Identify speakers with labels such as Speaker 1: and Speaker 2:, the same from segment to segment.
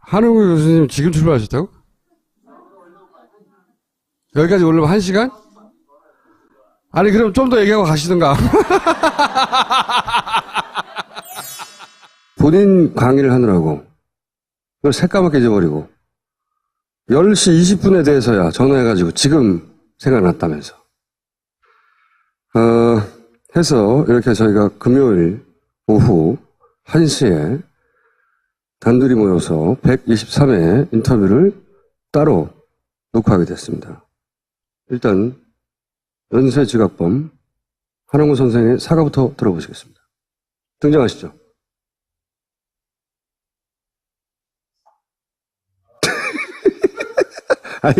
Speaker 1: 한웅구 교수님 지금 출발하셨다고? 여기까지 오려면 1시간? 아니 그럼 좀 더 얘기하고 가시든가. 본인 강의를 하느라고 그걸 새까맣게 잊어버리고 10시 20분에 대해서야 전화해가지고 지금 생각났다면서 해서 이렇게 저희가 금요일 오후 1시에 단둘이 모여서 123회 인터뷰를 따로 녹화하게 됐습니다. 일단 연쇄지각범 한웅구 선생의 사과부터 들어보시겠습니다. 등장하시죠. 아니,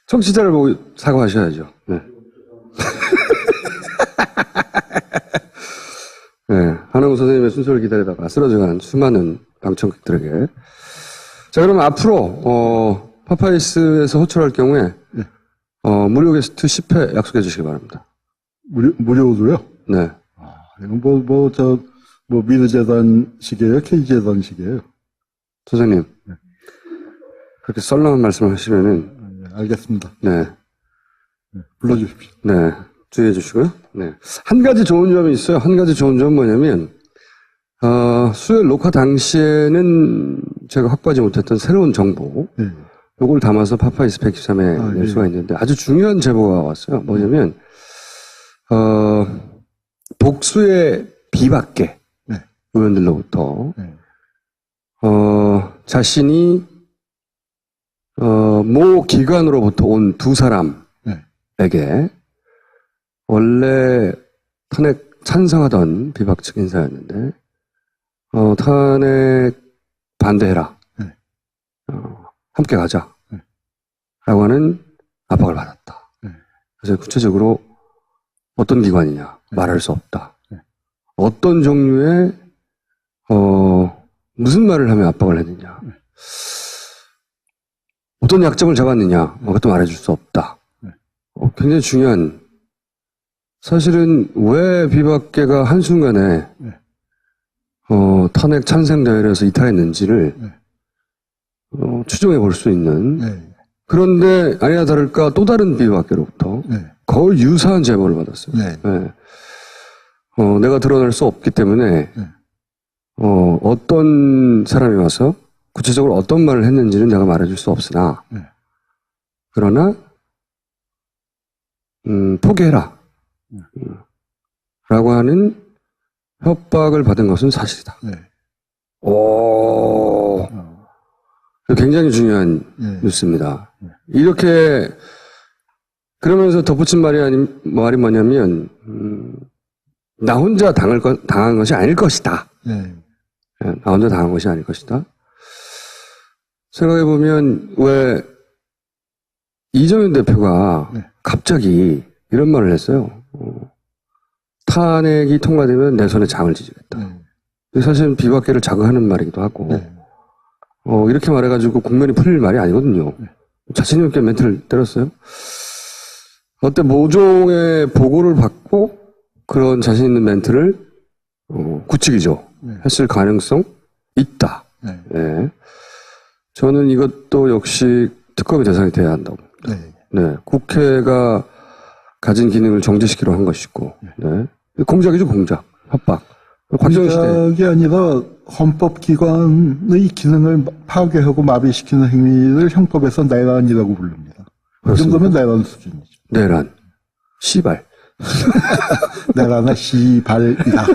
Speaker 1: 청취자를 보고 사과하셔야죠. 네. 네, 한웅구 선생님의 순서를 기다리다가 쓰러져간 수많은 방청객들에게. 자, 그러면 앞으로, 파파이스에서 호출할 경우에,
Speaker 2: 네.
Speaker 1: 무료 게스트 10회 약속해 주시기 바랍니다.
Speaker 2: 무료로요?
Speaker 1: 네.
Speaker 2: 이건 미르재단식이에요? K재단식이에요?
Speaker 1: 선생님.
Speaker 2: 네.
Speaker 1: 그렇게 썰렁한 말씀을 하시면은.
Speaker 2: 네, 알겠습니다.
Speaker 1: 네.
Speaker 2: 네, 불러주십시오.
Speaker 1: 네. 주의해 주시고요. 네. 한 가지 좋은 점이 있어요. 한 가지 좋은 점은 뭐냐면, 수요일 녹화 당시에는 제가 확보하지 못했던 새로운 정보,
Speaker 2: 네.
Speaker 1: 요걸 담아서 파파이스 113에 낼 수가 있는데 아주 중요한 제보가 왔어요. 뭐냐면, 복수의 비박계
Speaker 2: 네.
Speaker 1: 의원들로부터,
Speaker 2: 네.
Speaker 1: 자신이, 모 기관으로부터 온 두 사람에게 원래 탄핵 찬성하던 비박측 인사였는데, 탄핵 반대해라.
Speaker 2: 네.
Speaker 1: 함께 가자.
Speaker 2: 네.
Speaker 1: 라고 하는 압박을 받았다.
Speaker 2: 네.
Speaker 1: 그래서 구체적으로 어떤 기관이냐.
Speaker 2: 네.
Speaker 1: 말할 수 없다.
Speaker 2: 네.
Speaker 1: 어떤 종류의, 무슨 말을 하며 압박을 했느냐.
Speaker 2: 네.
Speaker 1: 어떤 약점을 잡았느냐. 그것도 말해줄 수 없다.
Speaker 2: 네.
Speaker 1: 굉장히 중요한, 사실은 왜 비박계가 한순간에
Speaker 2: 네.
Speaker 1: 탄핵 찬생대회에서 이탈했는지를
Speaker 2: 네.
Speaker 1: 추정해 볼 수 있는
Speaker 2: 네.
Speaker 1: 그런데 아니나 다를까 또 다른 비박계로부터
Speaker 2: 네.
Speaker 1: 거의 유사한 제보를 받았어요.
Speaker 2: 네.
Speaker 1: 네. 내가 드러낼 수 없기 때문에
Speaker 2: 네.
Speaker 1: 어떤 사람이 와서 구체적으로 어떤 말을 했는지는 내가 말해줄 수 없으나
Speaker 2: 네.
Speaker 1: 그러나 포기해라 라고 하는 협박을 받은 것은 사실이다.
Speaker 2: 네.
Speaker 1: 오, 굉장히 중요한
Speaker 2: 네.
Speaker 1: 뉴스입니다.
Speaker 2: 네.
Speaker 1: 이렇게 그러면서 덧붙인 말이 뭐냐면 나 혼자 당한 것이 아닐 것이다.
Speaker 2: 네.
Speaker 1: 나 혼자 당한 것이 아닐 것이다. 생각해보면 왜 이정현 대표가
Speaker 2: 네.
Speaker 1: 갑자기 이런 말을 했어요. 탄핵이 통과되면 내 손에 장을 지지겠다.
Speaker 2: 네.
Speaker 1: 사실은 비박계를 자극하는 말이기도 하고
Speaker 2: 네.
Speaker 1: 이렇게 말해가지고 국면이 풀릴 말이 아니거든요.
Speaker 2: 네.
Speaker 1: 자신 있게 멘트를 때렸어요. 어때 모종의 보고를 받고 그런 자신 있는 멘트를 구치기죠.
Speaker 2: 네.
Speaker 1: 했을 가능성 있다.
Speaker 2: 네.
Speaker 1: 네. 저는 이것도 역시 특검의 대상이 돼야 한다고 봅니다.
Speaker 2: 네.
Speaker 1: 네. 국회가 가진 기능을 정지시키려 한 것이고, 네. 공작이죠, 공작. 협박. 관정시대.
Speaker 2: 공작이 아니라 헌법기관의 기능을 파괴하고 마비시키는 행위를 형법에서 내란이라고 부릅니다. 그 정도면 내란 수준이죠.
Speaker 1: 내란. 씨발.
Speaker 2: 내란의 시발이다.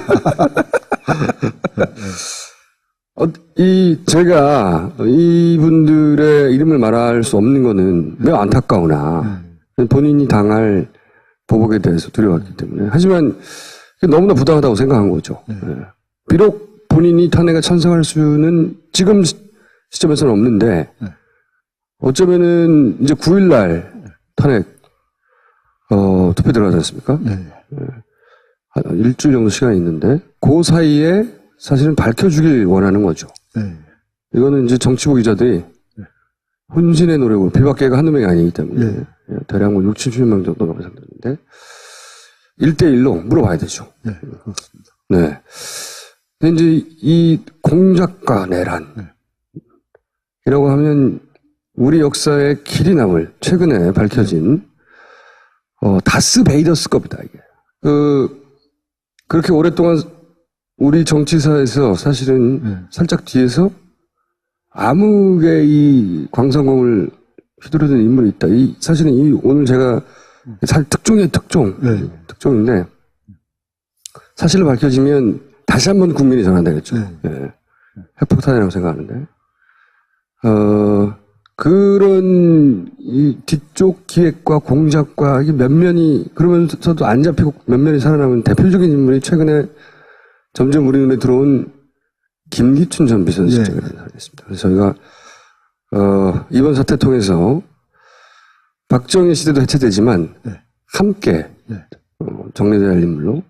Speaker 1: 제가 이분들의 이름을 말할 수 없는 거는 매우 안타까우나 본인이 당할 보복에 대해서 두려웠기 때문에. 하지만 너무나 부당하다고 생각한 거죠. 네. 비록 본인이 탄핵에 찬성할 수는 지금 시점에서는 없는데 어쩌면은 이제 9일날 탄핵 투표 들어가지 않습니까? 한 일주일 정도 시간이 있는데 그 사이에 사실은 밝혀주길 원하는 거죠. 이거는 이제 정치부 기자들이 혼신의 노력으로 비박계가 한두 명이 아니기 때문에 대략 뭐 6, 70명 정도가 예상되는데 1대1로 물어봐야 되죠.
Speaker 2: 네, 그렇습니다.
Speaker 1: 네. 근데 이제 이 공작과 내란 하면 우리 역사의 길이 남을 최근에 밝혀진 다스 베이더스급이다 이게. 그렇게 오랫동안 우리 정치사에서 사실은 살짝 뒤에서 암흑의 이 광선검을 휘두르는 인물이 있다. 사실은 오늘 제가 특종인데 사실을 밝혀지면 다시 한번 국민이 전환되겠죠. 예. 핵폭탄이라고 생각하는데 그런 이 뒤쪽 기획과 공작과 이게 면면이 그러면서도 안 잡히고 면면이 살아남은 대표적인 인물이 최근에 점점 우리 눈에 들어온 김기춘 전 비서실장이라는 사람이 있습니다. 그래서 저희가 이번 사태 통해서 박정희 시대도 해체되지만 함께 정리돼야 할 인물로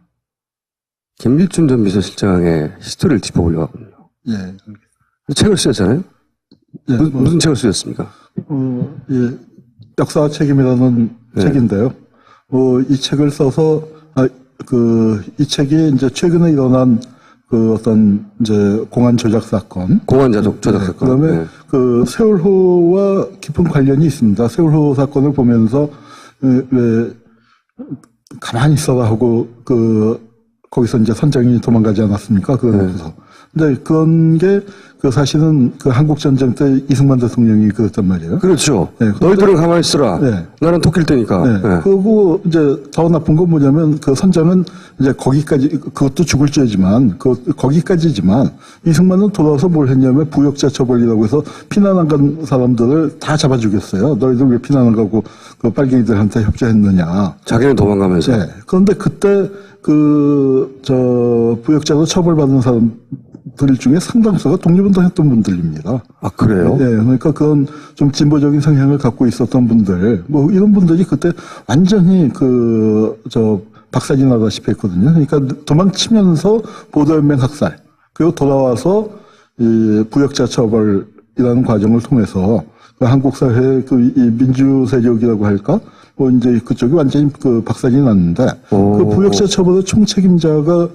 Speaker 1: 김기춘 전 비서실장의 히스토리를 짚어보려고 하거든요. 책을 쓰셨잖아요. 무슨 책을 쓰셨습니까?
Speaker 2: 역사 책임이라는 책인데요. 이 책을 써서 이 책이 이제 최근에 일어난 어떤 이제 공안 조작 사건,
Speaker 1: 조작 사건.
Speaker 2: 그다음에 세월호와 깊은 관련이 있습니다. 세월호 사건을 보면서 왜 가만히 있어라 하고 거기서 이제 선장이 도망가지 않았습니까? 그래서. 근데 그런 게 사실은 한국전쟁 때 이승만 대통령이 그랬단 말이에요.
Speaker 1: 그렇죠. 너희들은 가만히 있어라. 나는 토끼를 테니까.
Speaker 2: 그리고 이제 더 나쁜 건 뭐냐면 선장은 이제 거기까지, 그것도 죽을 죄지만, 거기까지지만 이승만은 돌아와서 뭘 했냐면 부역자 처벌이라고 해서 피난 안 간 사람들을 다 잡아 죽였어요. 너희들 왜 피난 안 가고 빨갱이들한테 협조했느냐.
Speaker 1: 자기는 도망가면서.
Speaker 2: 그런데 그때 부역자로 처벌받은 사람들 중에 상당수가 독립운동했던 분들입니다.
Speaker 1: 아, 그래요?
Speaker 2: 그러니까 그건 좀 진보적인 성향을 갖고 있었던 분들, 이런 분들이 그때 완전히 박살이 나다시피 했거든요. 그러니까 도망치면서 보도연맹 학살, 그리고 돌아와서 이 부역자 처벌이라는 과정을 통해서 한국 사회의 이 민주 세력이라고 할까? 이제 그쪽이 완전히 박살이 났는데, 부역자 처벌의 총책임자가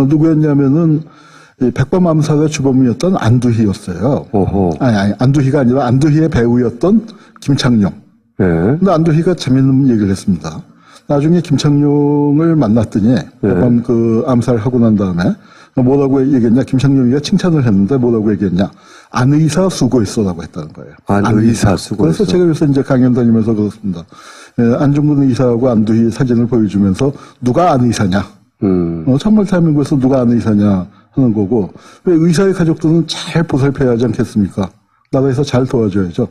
Speaker 2: 누구였냐면은, 백범 암살의 주범이었던 안두희였어요. 아니, 안두희가 아니라 안두희의 배우였던 김창룡. 근데 안두희가 재밌는 얘기를 했습니다. 나중에 김창룡을 만났더니, 백범 암살하고 난 다음에, 뭐라고 얘기했냐? 김창룡이가 칭찬을 했는데 뭐라고 얘기했냐? 안 의사 수고했어라고 했다는 거예요.
Speaker 1: 안 의사 수고했어.
Speaker 2: 그래서 제가 요새 이제 강연 다니면서 그렇습니다. 안중근 의사하고 안두희 사진을 보여주면서 누가 안 의사냐? 정말 대한민국에서 누가 안 의사냐 하는 거고, 왜 의사의 가족들은 잘 보살펴야 하지 않겠습니까? 나라에서 잘 도와줘야죠.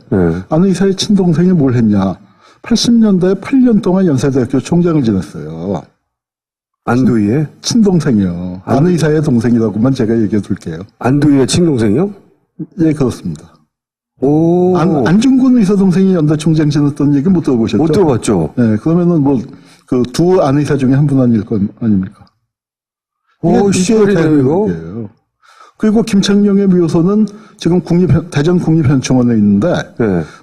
Speaker 2: 안 의사의 친동생이 뭘 했냐? 80년대에 8년 동안 연세대학교 총장을 지냈어요.
Speaker 1: 안두희의?
Speaker 2: 친동생이요. 안 의사의 동생이라고만 제가 얘기해 둘게요.
Speaker 1: 안두희의 친동생이요?
Speaker 2: 예, 그렇습니다. 안중근 의사 동생이 연대 총장 지냈던 얘기 못 들어보셨죠?
Speaker 1: 못 들어봤죠.
Speaker 2: 그러면은 두 안 의사 중에 한 분 아닐 거 아닙니까?
Speaker 1: 시절이네요, 이거.
Speaker 2: 그리고 김창룡의 묘소는 지금 대전 국립현충원에 있는데,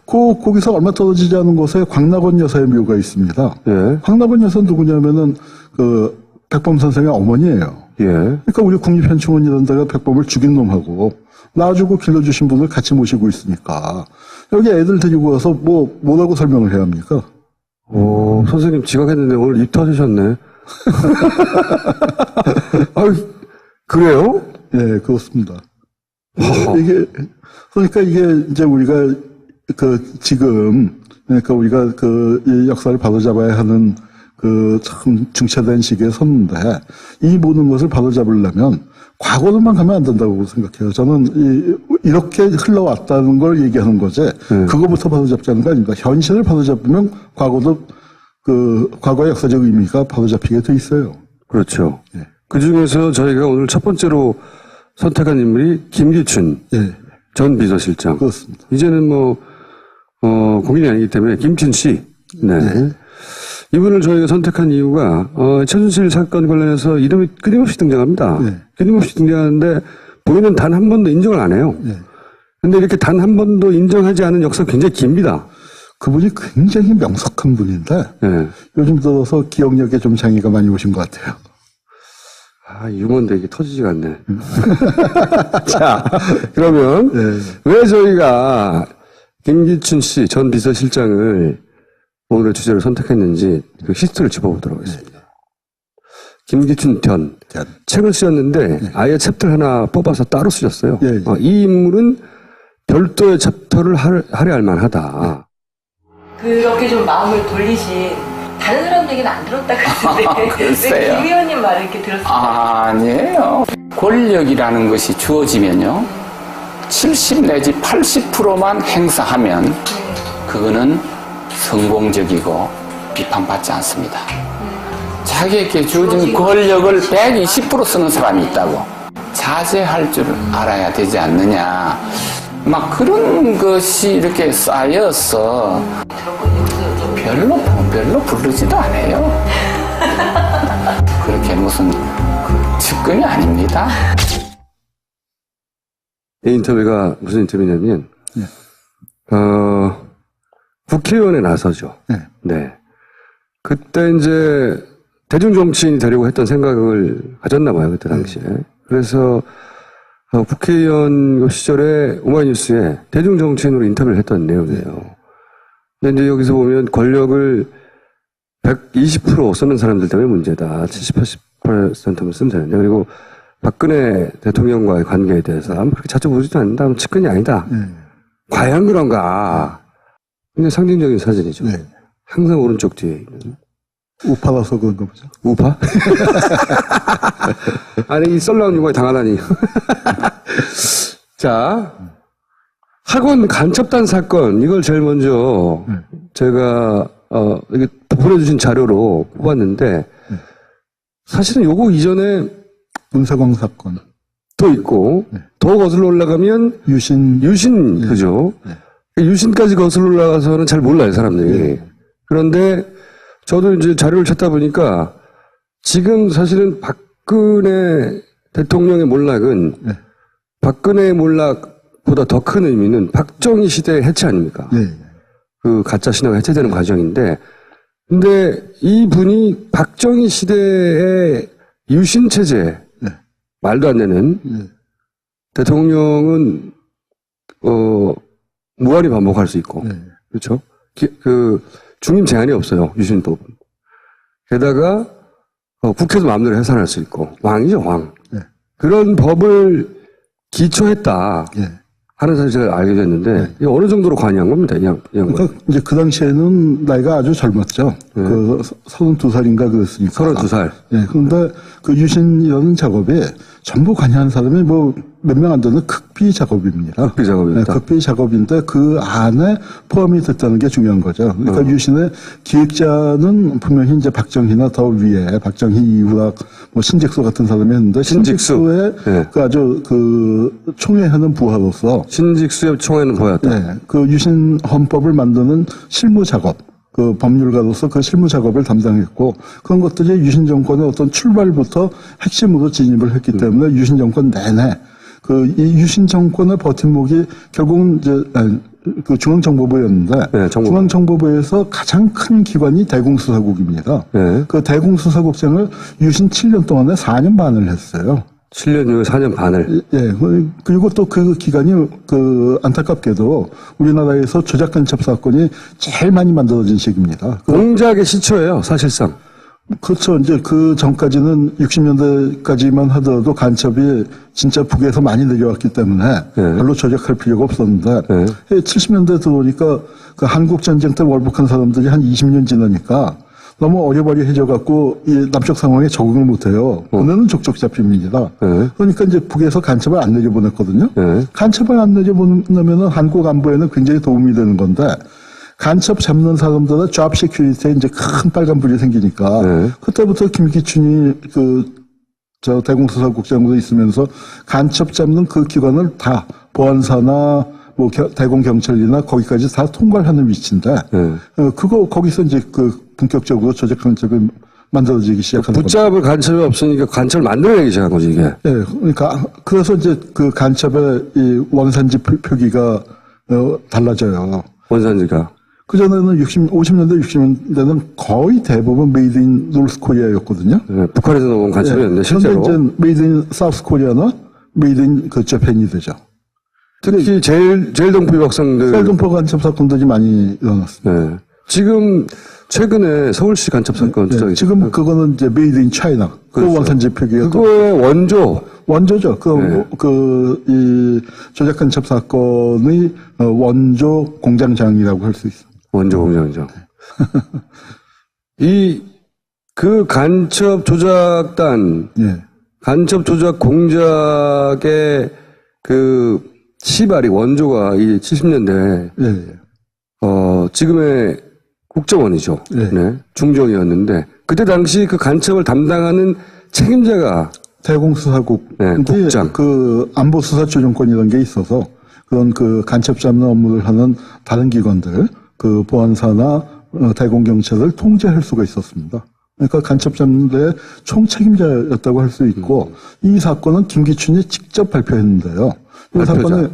Speaker 2: 거기서 얼마 떨어지지 않은 곳에 광락원 여사의 묘가 있습니다. 광락원 여사는 누구냐면은, 백범 선생의 어머니예요. 그러니까 우리 국립현충원이라는 데가 백범을 죽인 놈하고, 놔주고 길러주신 분을 같이 모시고 있으니까, 여기 애들 데리고 와서 뭐라고 설명을 해야 합니까?
Speaker 1: 선생님 지각했는데 오늘 입 터지셨네. 그래요?
Speaker 2: 네, 그렇습니다. 그러니까 이게 이제 우리가 지금, 그러니까 우리가 이 역사를 바로잡아야 하는 참 중차대한 시기에 섰는데, 이 모든 것을 바로잡으려면 과거로만 가면 안 된다고 생각해요. 저는 이렇게 흘러왔다는 걸 얘기하는 거지, 그거부터 바로잡자는 거 아닙니다. 현실을 바로잡으면 과거의 역사적 의미가 바로잡히게 돼 있어요.
Speaker 1: 그렇죠. 그 중에서 저희가 오늘 첫 번째로 선택한 인물이 김기춘 전 비서실장.
Speaker 2: 그렇습니다.
Speaker 1: 이제는 국민이 아니기 때문에 김춘 씨. 이분을 저희가 선택한 이유가 최순실 사건 관련해서 이름이 끊임없이 등장합니다. 끊임없이 등장하는데 본인은 단 한 번도 인정을 안 해요. 근데 이렇게 단 한 번도 인정하지 않은 역사가 굉장히 깁니다.
Speaker 2: 그분이 굉장히 명석한 분인데 요즘 들어서 기억력에 좀 장애가 많이 오신 것 같아요.
Speaker 1: 유머인데 이게 터지지가 않네. 자, 그러면 왜 저희가 김기춘 씨 전 비서실장을 오늘의 주제로 선택했는지 그 히스토리를 짚어보도록 하겠습니다. 김기춘 전 책을 쓰셨는데 아예 챕터를 하나 뽑아서 따로 쓰셨어요. 이 인물은 별도의 챕터를 할애할 만하다.
Speaker 3: 그렇게 좀 마음을 돌리신 다른 사람 얘기는 안 들었다 그랬는데 왜 김 의원님 말을 이렇게 들었을까요?
Speaker 4: 아니에요. 권력이라는 것이 주어지면요 70 내지 80%만 행사하면 그거는 성공적이고 비판받지 않습니다. 자기에게 주어진 권력을 120% 쓰는 사람이 있다고 자제할 줄 알아야 되지 않느냐, 막 그런 것이 이렇게 쌓여서 별로 부르지도 않아요. 그렇게 무슨 측근이 아닙니다.
Speaker 1: 이 인터뷰가 무슨 인터뷰냐면 국회의원에 나서죠. 네. 그때 이제 대중정치인이 되려고 했던 생각을 가졌나 봐요, 그때 당시에. 그래서 국회의원 시절에 오마이뉴스에 대중정치인으로 인터뷰를 했던 내용이에요. 근데 이제 여기서 보면 권력을 120% 쓰는 사람들 때문에 문제다. 70, 80%만 쓰면 되는데. 그리고 박근혜 대통령과의 관계에 대해서 아무 그렇게 자주 보지도 않는다. 측근이 아니다. 과연 그런가. 굉장히 상징적인 사진이죠. 항상 오른쪽 뒤에 있는.
Speaker 2: 우파라서 그런가 보죠.
Speaker 1: 우파? 아니, 이 썰나운 유머에 당하다니. 자, 학원 간첩단 사건, 이걸 제일 먼저 제가, 이게 보내주신 자료로 뽑았는데, 사실은 요거 이전에
Speaker 2: 문세광 사건.
Speaker 1: 또 있고, 더 거슬러 올라가면, 유신, 그죠? 유신까지 거슬러 올라가서는 잘 몰라요, 사람들이. 그런데, 저도 이제 자료를 찾다 보니까 지금 사실은 박근혜 대통령의 몰락은 박근혜 몰락보다 더 큰 의미는 박정희 시대의 해체 아닙니까? 그 가짜 신화가 해체되는 과정인데, 근데 이 분이 박정희 시대의 유신 체제, 말도 안 되는 대통령은 무한히 반복할 수 있고, 그렇죠? 중임 제한이 없어요, 유신법은. 게다가, 국회도 마음대로 해산할 수 있고, 왕이죠, 왕. 그런 법을 기초했다. 하는 사실 제가 알게 됐는데, 이게 어느 정도로 관여한 겁니다, 이 양반.
Speaker 2: 그러니까 이제 그 당시에는 나이가 아주 젊었죠. 그 32살인가 그랬으니까.
Speaker 1: 32살.
Speaker 2: 그런데 그 유신이라는 작업에 전부 관여한 사람이 뭐 몇 명 안 되는 극비 작업입니다.
Speaker 1: 극비 작업입니다.
Speaker 2: 극비 작업인데 그 안에 포함이 됐다는 게 중요한 거죠. 그러니까 유신의 기획자는 분명히 이제 박정희나 더 위에 박정희 이후락 뭐 신직수 같은 사람이 했는데 신직수의 그 아주 그 총회하는 부하로서
Speaker 1: 신직수의 총회는 보였다.
Speaker 2: 그 유신 헌법을 만드는 실무 작업. 그 법률가로서 그 실무 작업을 담당했고 그런 것들이 유신 정권의 어떤 출발부터 핵심으로 진입을 했기 때문에 유신 정권 내내 그 이 유신 정권의 버팀목이 결국은 이제 그 중앙정보부였는데 중앙정보부에서 가장 큰 기관이 대공수사국입니다. 그 대공수사국장을 유신 7년 동안에 4년 반을 했어요.
Speaker 1: 7년 후에 4년 반을.
Speaker 2: 그리고 또 그 기간이 그 안타깝게도 우리나라에서 조작 간첩 사건이 제일 많이 만들어진 시기입니다.
Speaker 1: 공작의 시초예요, 사실상.
Speaker 2: 그렇죠. 이제 그 전까지는 60년대까지만 하더라도 간첩이 진짜 북에서 많이 내려왔기 때문에 별로 조작할 필요가 없었는데 70년대 들어오니까 그 한국 전쟁 때 월북한 사람들이 한 20년 지나니까 너무 어려버려해져 갖고 이 남쪽 상황에 적응을 못해요. 보내는 족족 잡힙니다. 그러니까 이제 북에서 간첩을 안 내려보냈거든요. 간첩을 안 내려보내면은 한국 안보에는 굉장히 도움이 되는 건데 간첩 잡는 사람들은 잡 시큐리티에 이제 큰 빨간불이 생기니까 그때부터 김기춘이 저 대공수사국장으로 있으면서 간첩 잡는 그 기관을 다 보안사나 뭐 대공경찰이나 거기까지 다 통과를 하는 위치인데 거기서 이제 그 본격적으로 조작 간첩이 만들어지기 시작하는 거죠.
Speaker 1: 붙잡을 간첩이 없으니까 간첩을 만들어내기 시작한 거지 이게.
Speaker 2: 그러니까 그래서 이제 그 간첩의 이 원산지 표기가 달라져요.
Speaker 1: 원산지가.
Speaker 2: 그전에는 50년대, 60년대는 거의 대부분 메이드 인 노스 코리아였거든요.
Speaker 1: 네, 북한에서 나온 간첩이었는데, 실제로.
Speaker 2: 현재 이제 메이드 인 사우스 코리아나 메이드 인 그 재팬이 되죠.
Speaker 1: 특히 제일동포 유학생들.
Speaker 2: 셀동포 간첩 사건들이 많이 일어났습니다.
Speaker 1: 네. 지금, 최근에 서울시 간첩 사건
Speaker 2: 네,
Speaker 1: 조작이
Speaker 2: 지금 그거는 이제 메이드 인 차이나. 그
Speaker 1: 그렇죠.
Speaker 2: 원산지 표기가
Speaker 1: 그거의
Speaker 2: 원조죠.
Speaker 1: 네.
Speaker 2: 이 조작 간첩 사건의 원조 공장장이라고 할 수 있습니다.
Speaker 1: 원조 공장이죠. 그 간첩 조작단,
Speaker 2: 예.
Speaker 1: 간첩 조작 공작의 그 시발이 원조가 이 70년대,
Speaker 2: 예.
Speaker 1: 지금의 국정원이죠.
Speaker 2: 네.
Speaker 1: 네. 중정이었는데, 그때 당시 그 간첩을 담당하는 책임자가
Speaker 2: 대공수사국.
Speaker 1: 네, 국장.
Speaker 2: 그 안보수사조정권이라는 게 있어서 그런 그 간첩 잡는 업무를 하는 다른 기관들, 그 보안사나 대공경찰을 통제할 수가 있었습니다. 그러니까 간첩 잡는 데 총책임자였다고 할 수 있고, 이 사건은 김기춘이 직접 발표했는데요. 이
Speaker 1: 발표자.
Speaker 2: 사건의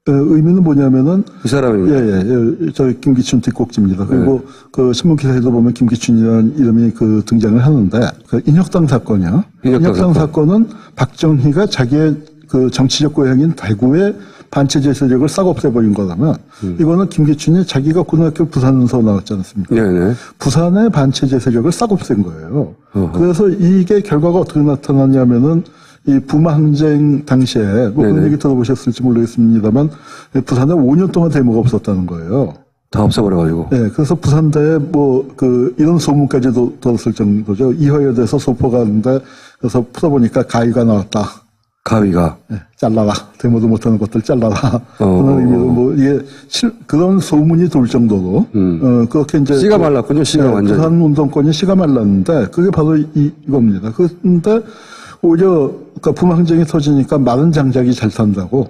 Speaker 2: 의미는 뭐냐면은,
Speaker 1: 이 사람입니다.
Speaker 2: 저 김기춘 뒷꼭지입니다. 그리고 그 신문기사에도 보면 김기춘이라는 이름이 그 등장을 하는데, 그 인혁당 사건이요. 인혁당 사건은 박정희가 자기의 그 정치적 고향인 대구의 반체제 세력을 싹 없애버린 거라면, 이거는 김기춘이 자기가 고등학교 부산에서 나왔지 않습니까?
Speaker 1: 네네.
Speaker 2: 부산의 반체제 세력을 싹 없앤 거예요. 그래서 이게 결과가 어떻게 나타났냐면은, 이 부마 항쟁 당시에, 뭐 그런
Speaker 1: 네네.
Speaker 2: 얘기 들어보셨을지 모르겠습니다만, 부산에 5년 동안 데모가 없었다는 거예요.
Speaker 1: 다 없애버려가지고.
Speaker 2: 네, 그래서 부산대에 이런 소문까지도 들었을 정도죠. 이화여대에서 소포가 하는데, 그래서 풀어보니까 가위가 나왔다.
Speaker 1: 가위가.
Speaker 2: 네, 잘라라. 데모도 못하는 것들 잘라라. 그런 의미로 이게 그런 소문이 돌 정도로, 그렇게 이제.
Speaker 1: 씨가 말랐군요, 씨가 완전히.
Speaker 2: 부산 운동권이 씨가 말랐는데, 그게 바로 이겁니다. 그런데, 오히려, 그러니까 부망쟁이 터지니까 마른 장작이 잘 탄다고,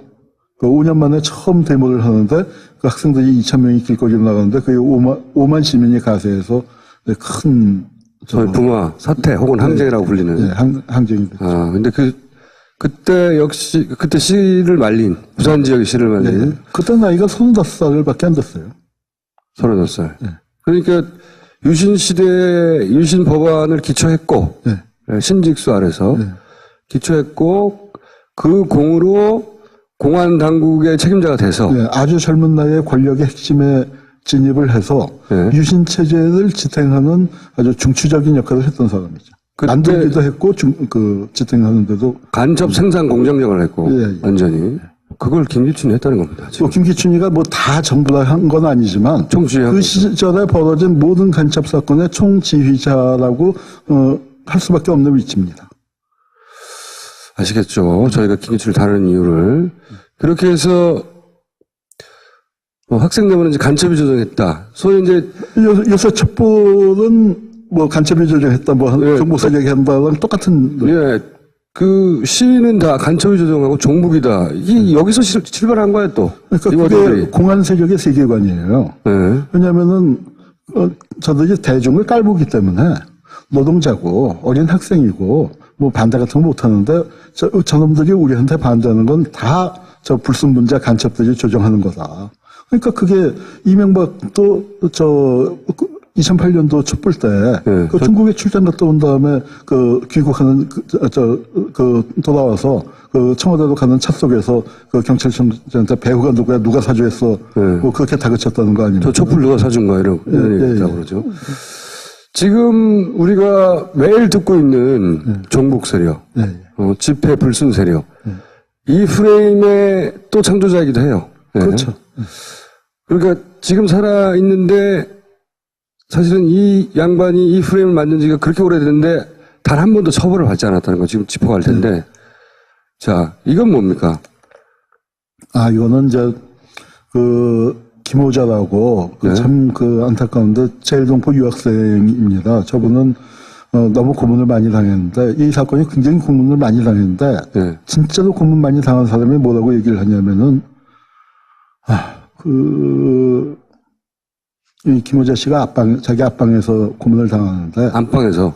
Speaker 2: 그 5년 만에 처음 데모를 하는데, 그 학생들이 2,000명이 길거리로 나가는데, 그게 5만 시민이 가세해서 큰.
Speaker 1: 부마, 사태, 혹은 항쟁이라고 불리는.
Speaker 2: 네, 항쟁이 됐죠.
Speaker 1: 근데 그때 씨를 말린, 부산 지역의 씨를 말린.
Speaker 2: 네. 그때 나이가 35살밖에 안 됐어요.
Speaker 1: 35살.
Speaker 2: 네.
Speaker 1: 그러니까 유신 법안을 기초했고,
Speaker 2: 네.
Speaker 1: 신직수 아래서
Speaker 2: 네.
Speaker 1: 기초했고, 그 공으로 공안 당국의 책임자가 돼서.
Speaker 2: 네, 아주 젊은 나이에 권력의 핵심에 진입을 해서
Speaker 1: 네.
Speaker 2: 유신 체제를 지탱하는 아주 중추적인 역할을 했던 사람이죠. 만들기도 했고 지탱하는데도
Speaker 1: 간첩 생산 공장장을 했고,
Speaker 2: 예.
Speaker 1: 완전히. 그걸 김기춘이 했다는 겁니다. 지금.
Speaker 2: 또 김기춘이가 다 전부 다 한 건 아니지만
Speaker 1: 총지휘하고.
Speaker 2: 그 시절에 벌어진 모든 간첩 사건의 총지휘자라고 할 수밖에 없는 위치입니다.
Speaker 1: 아시겠죠? 저희가 김기춘을 다루는 이유를. 그렇게 해서 학생 때문에 이제 간첩이 조정했다. 소위 이제
Speaker 2: 요새 첩보는 간첩이 조정했다,
Speaker 1: 예.
Speaker 2: 정보 세력이 한다랑 똑같은.
Speaker 1: 예, 그 시위는 다 간첩이 조정하고 종북이다. 이게 여기서 출발한 거야 또.
Speaker 2: 그러니까
Speaker 1: 이
Speaker 2: 그게
Speaker 1: 워딩들이.
Speaker 2: 공안 세력의 세계관이에요.
Speaker 1: 네.
Speaker 2: 왜냐하면은 저들이 대중을 깔보기 때문에 노동자고 어린 학생이고 반대 같은 거 못하는데 저놈들이 우리한테 반대하는 건 다 저 불순분자 간첩들이 조정하는 거다. 그러니까 그게 이명박도 2008년도 촛불 때,
Speaker 1: 네,
Speaker 2: 중국에 출장 갔다 온 다음에, 귀국하는, 돌아와서, 청와대로 가는 차 속에서, 경찰청장한테 배우가 누가 사주했어.
Speaker 1: 네.
Speaker 2: 그렇게 다그쳤다는 거 아닙니까?
Speaker 1: 저 촛불 누가 사준 거야, 이런 얘기라고 그러죠. 지금 우리가 매일 듣고 있는 종북 세력, 집회 불순 세력, 이 프레임의 또 창조자이기도 해요. 네.
Speaker 2: 그렇죠.
Speaker 1: 그러니까 지금 살아있는데 사실은 이 양반이 이 프레임을 만든 지가 그렇게 오래됐는데 단 한 번도 처벌을 받지 않았다는 거 지금 짚어갈 텐데. 자, 이건 뭡니까?
Speaker 2: 이거는 이제, 김호자라고,
Speaker 1: 네.
Speaker 2: 안타까운데, 제일동포 유학생입니다. 저분은, 너무 고문을 많이 당했는데, 이 사건이 굉장히 고문을 많이 당했는데,
Speaker 1: 네.
Speaker 2: 진짜로 고문 많이 당한 사람이 뭐라고 얘기를 하냐면은, 이 김호자 씨가 자기 앞방에서 고문을 당하는데.
Speaker 1: 안방에서?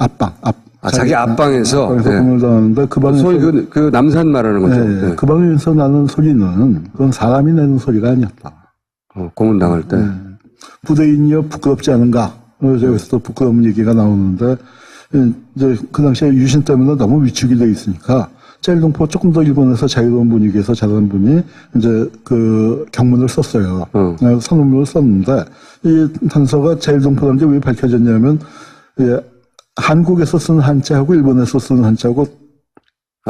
Speaker 1: 자기 앞방에서?
Speaker 2: 앞방에서
Speaker 1: 네.
Speaker 2: 고문을 당하는데, 그 방에서.
Speaker 1: 소위 그 남산 말하는 거죠.
Speaker 2: 네,
Speaker 1: 네.
Speaker 2: 그 방에서 나는 소리는, 그건 사람이 내는 소리가 아니었다.
Speaker 1: 고문 당할 때.
Speaker 2: 부대인이여 부끄럽지 않은가? 여기서도 부끄러운 얘기가 나오는데, 이제 그 당시에 유신 때문에 너무 위축이 돼 있으니까, 제일동포 조금 더 일본에서 자유로운 분위기에서 자란 분이 이제 그 경문을 썼어요. 선언문을 썼는데, 이 단서가 제일동포라는 게 왜 밝혀졌냐면, 예, 한국에서 쓰는 한자하고 일본에서 쓰는 한자하고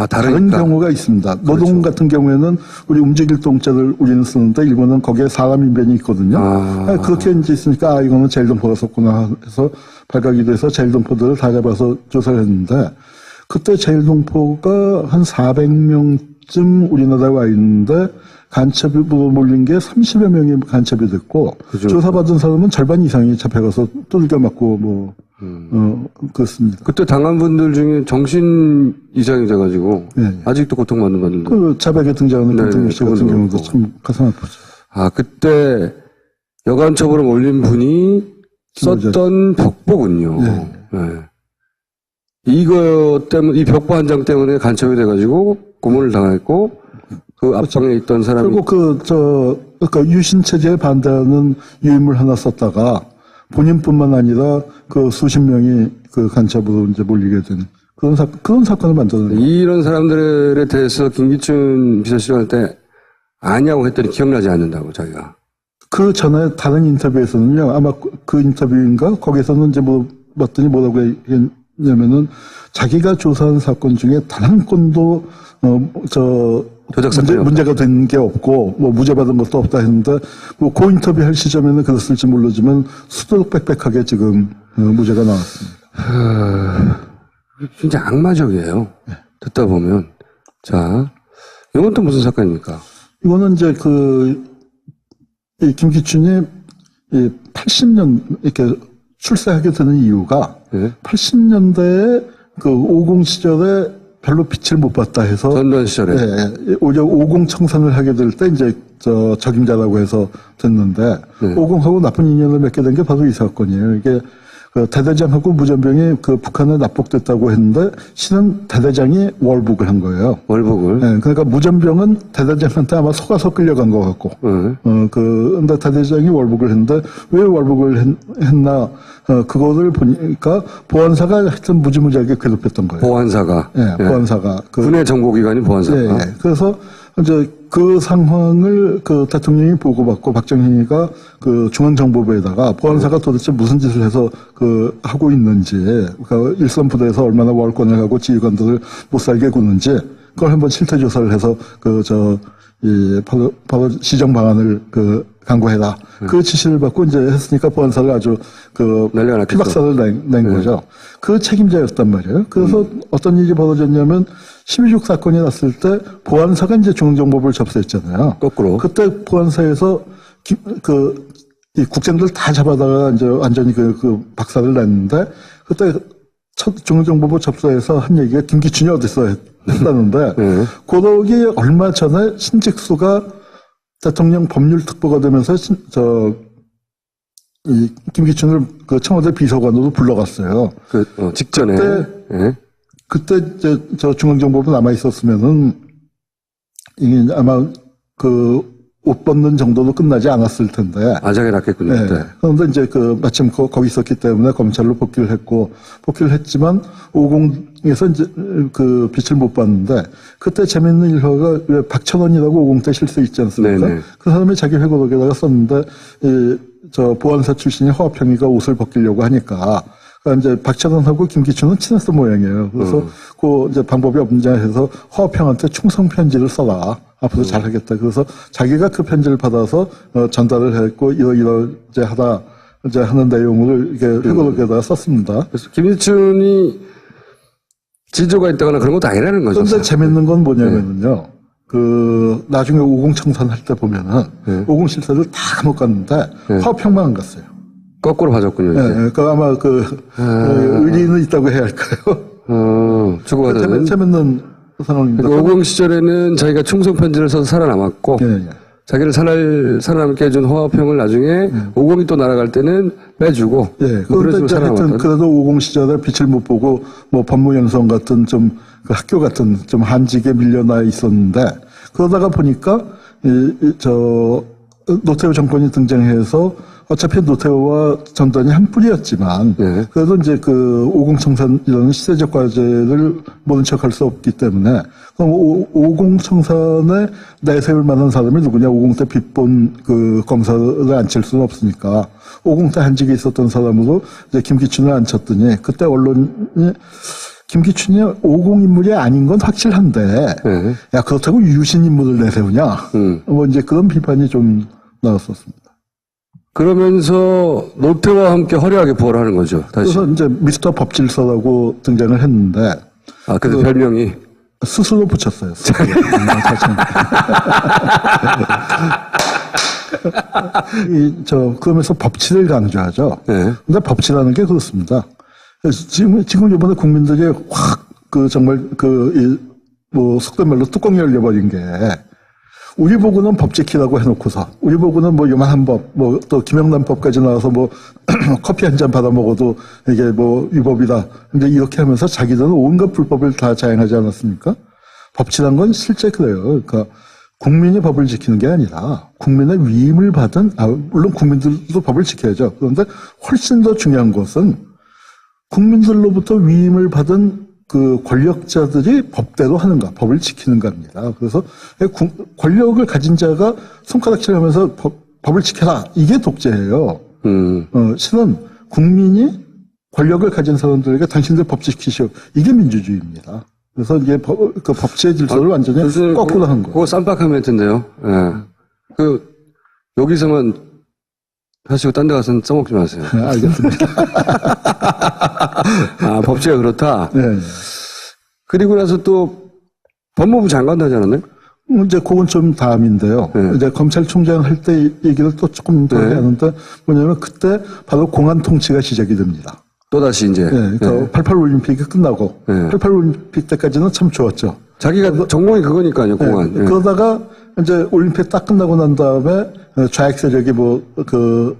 Speaker 2: 다른
Speaker 1: 다르니까.
Speaker 2: 경우가 있습니다. 노동
Speaker 1: 그렇죠.
Speaker 2: 같은 경우에는 우리 움직일 동자를 우리는 쓰는데 일본은 거기에 사람 인변이 있거든요. 그렇게 이제 있으니까 이거는 제일동포가 썼구나 해서 발각이 돼서 제일동포들을 다 잡아서 조사를 했는데 그때 제일동포가 한 400명쯤 우리나라에 와 있는데 간첩으로 몰린 게 30여 명이 간첩이 됐고
Speaker 1: 그죠.
Speaker 2: 조사받은 사람은 절반 이상이 잡혀가서 두들겨 맞고 뭐 그렇습니다.
Speaker 1: 그때 당한 분들 중에 정신 이상이 돼가지고
Speaker 2: 예.
Speaker 1: 아직도 고통받는 분들.
Speaker 2: 그 자백에 등장하는
Speaker 1: 네,
Speaker 2: 김동률 씨 같은
Speaker 1: 그분도
Speaker 2: 경우도
Speaker 1: 그렇고.
Speaker 2: 참 가슴 아프죠.
Speaker 1: 그때 여간첩으로 몰린 분이 썼던 벽보군요.
Speaker 2: 네.
Speaker 1: 네. 이거 때문에, 이 벽보 한 장 때문에 간첩이 돼가지고 고문을 당했고, 그 앞방에 있던 사람이.
Speaker 2: 그리고 그러니까 유신체제에 반대하는 유인물 하나 썼다가 본인뿐만 아니라 그 수십 명이 그 간첩으로 이제 몰리게 된 그런 사건을 만드는 거예요.
Speaker 1: 이런 사람들에 대해서 김기춘 비서실장 때 아냐고 했더니 기억나지 않는다고, 자기가.
Speaker 2: 그 전에 다른 인터뷰에서는요, 아마 그 인터뷰인가? 거기서는 이제 봤더니 뭐라고 했냐면은 자기가 조사한 사건 중에 단 한 건도,
Speaker 1: 조작 사건이
Speaker 2: 문제가 된 게 없고, 뭐 무죄 받은 것도 없다 했는데, 뭐 그 인터뷰 할 시점에는 그랬을지 모르지만 수두룩빽빽하게 지금 무죄가 나왔습니다.
Speaker 1: 진짜 악마적이에요. 듣다 보면. 자, 이건 또 무슨 사건입니까?
Speaker 2: 이거는 이제 이 김기춘이 80년 이렇게 출세하게 되는 이유가
Speaker 1: 네.
Speaker 2: 80년대에 그 50 시절에 별로 빛을 못 봤다 해서
Speaker 1: 전두환 시절에.
Speaker 2: 예, 오히려 50 청산을 하게 될 때 이제 적임자라고 해서 됐는데
Speaker 1: 네.
Speaker 2: 50하고 나쁜 인연을 맺게 된 게 바로 이 사건이에요. 이게 그 대대장하고 무전병이 그 북한에 납북됐다고 했는데 실은 대대장이 월북을 한 거예요.
Speaker 1: 월북을.
Speaker 2: 네, 그러니까 무전병은 대대장한테 아마 속아서 끌려간 것 같고,
Speaker 1: 네.
Speaker 2: 근데 대대장이 월북을 했는데, 왜 월북을 했나, 그거를 보니까, 보안사가 하여튼 무지무지하게 괴롭혔던 거예요.
Speaker 1: 보안사가.
Speaker 2: 예, 보안사가.
Speaker 1: 군의 정보기관이 보안사가.
Speaker 2: 예, 예. 그래서, 이제 그 상황을 그 대통령이 보고받고 박정희가 그 중앙정보부에다가 보안사가 도대체 무슨 짓을 해서 그 하고 있는지, 그러니까 일선 부대에서 얼마나 월권을 하고 지휘관들을 못 살게 구는지 그걸 한번 실태 조사를 해서 바로 시정 방안을 강구해라. 그 지시를 받고 이제 했으니까 보안사를 아주
Speaker 1: 난리가 났겠죠.
Speaker 2: 피박사를 낸 거죠. 그 책임자였단 말이에요. 그래서 어떤 일이 벌어졌냐면 12.6 사건이 났을 때 보안사가 이제 중앙정보부를 접수했잖아요.
Speaker 1: 거꾸로.
Speaker 2: 그때 보안사에서 이 국장들 다 잡아다가 이제 완전히 박살을 냈는데 그때 첫 중앙정보부 접수해서 한 얘기가 김기춘이 어딨어 했다는데 그러기 얼마 전에 신직수가 대통령 법률특보가 되면서 이 김기춘을 그 청와대 비서관으로 불러갔어요.
Speaker 1: 직전에.
Speaker 2: 그때 이제 중앙정보부 남아 있었으면은 이게 아마 옷 벗는 정도도 끝나지 않았을 텐데.
Speaker 1: 아작이 났겠군요.
Speaker 2: 네.
Speaker 1: 그때.
Speaker 2: 그런데 이제 마침 거기 있었기 때문에 검찰로 복귀를 했지만 50에서 이제 빛을 못 봤는데 그때 재밌는 일화가 왜 박찬원이라고 50 때 실세 있지 않습니까?
Speaker 1: 네네.
Speaker 2: 그 사람이 자기 회고록에다가 썼는데 보안사 출신이 허화평이가 옷을 벗기려고 하니까 그러니까 이제 박찬원하고 김기춘은 친했던 모양이에요. 그래서 이제 방법이 없냐 해서 허화평한테 충성 편지를 써라. 앞으로 잘하겠다. 그래서 자기가 그 편지를 받아서 전달을 했고 이제 하는 내용을 이게 회고록에다가 썼습니다.
Speaker 1: 그래서 김기춘이 지조가 있다거나 그런 것도 아니라는 거죠.
Speaker 2: 그런데 재밌는 건 뭐냐면은요. 나중에 50 청산할 때 보면은 50 실세를 다 감옥 갔는데 허화평만 안 갔어요.
Speaker 1: 거꾸로 봐줬군요. 이제.
Speaker 2: 그러니까 아마 의리는 있다고 해야 할까요?
Speaker 1: 추구하는.
Speaker 2: 재밌는 상황입니다.
Speaker 1: 50 시절에는 자기가 충성 편지를 써서 살아남았고, 자기를 살아남게 해준 허화평을 나중에 50이 또 날아갈 때는 빼주고,
Speaker 2: 그런데 이제 하여튼 그래도 50 시절에 빛을 못 보고 뭐 법무연수원 같은 그 학교 같은 한직에 밀려나 있었는데 그러다가 보니까 노태우 정권이 등장해서 어차피 노태우와 전단이 한 뿌리였지만
Speaker 1: 네.
Speaker 2: 그래도 이제 그 오공청산이라는 시대적 과제를 모른 척할 수 없기 때문에 그럼 오공청산에 내세울 만한 사람이 누구냐? 오공 때 빗본 그 검사를 앉힐 수는 없으니까 오공 때 한직에 있었던 사람으로 이제 김기춘을 앉혔더니 그때 언론이 김기춘이 오공 인물이 아닌 건 확실한데
Speaker 1: 네.
Speaker 2: 야 그렇다고 유신 인물을 내세우냐? 뭐 이제 그런 비판이 좀 나왔었습니다.
Speaker 1: 그러면서 노태우와 함께 화려하게 부활하는 거죠. 다시.
Speaker 2: 그래서 이제 미스터 법질서라고 등장을 했는데
Speaker 1: 아, 그래서 별명이.
Speaker 2: 스스로 붙였어요. 스스로. 그러면서 법치를 강조하죠.
Speaker 1: 네.
Speaker 2: 근데 법치라는 게 그렇습니다. 그래서 지금 이번에 국민들이 확, 정말 속된 말로 뚜껑이 열려버린 게, 우리 보고는 법 지키라고 해놓고서, 우리 보고는 뭐 요만한 법, 또 김영란법까지 나와서 커피 한 잔 받아 먹어도 이게 위법이다. 근데 이렇게 하면서 자기들은 온갖 불법을 다 자행하지 않았습니까? 법치란 건 실제 그래요. 그러니까 국민이 법을 지키는 게 아니라 국민의 위임을 받은, 물론 국민들도 법을 지켜야죠. 그런데 훨씬 더 중요한 것은 국민들로부터 위임을 받은 그 권력자들이 법대로 하는가, 법을 지키는가입니다. 그래서 권력을 가진 자가 손가락질하면서 법을 지켜라. 이게 독재예요. 실은 국민이 권력을 가진 사람들에게 당신들 법 지키시오. 이게 민주주의입니다. 그래서 이게 그 법치의 질서를 완전히 거꾸로 한 거예요.
Speaker 1: 그거 쌈박한 멘트인데요. 예. 여기서만 하시고 딴 데 가서는 써먹지 마세요.
Speaker 2: 알겠습니다.
Speaker 1: 아, 법치가 그렇다?
Speaker 2: 네.
Speaker 1: 그리고 나서 또 법무부 장관도 하지 않았나요?
Speaker 2: 이제 그건 좀 다음인데요.
Speaker 1: 네.
Speaker 2: 이제 검찰총장 할 때 얘기를 또 조금 더 해야 하는데 뭐냐면 그때 바로 공안 통치가 시작이 됩니다.
Speaker 1: 또다시 이제.
Speaker 2: 네, 그러니까 88 올림픽이 끝나고 88 올림픽 때까지는 참 좋았죠.
Speaker 1: 자기가 전공이 그거니까요, 공안.
Speaker 2: 네, 그러다가 이제 올림픽 딱 끝나고 난 다음에 좌익 세력이 그러니까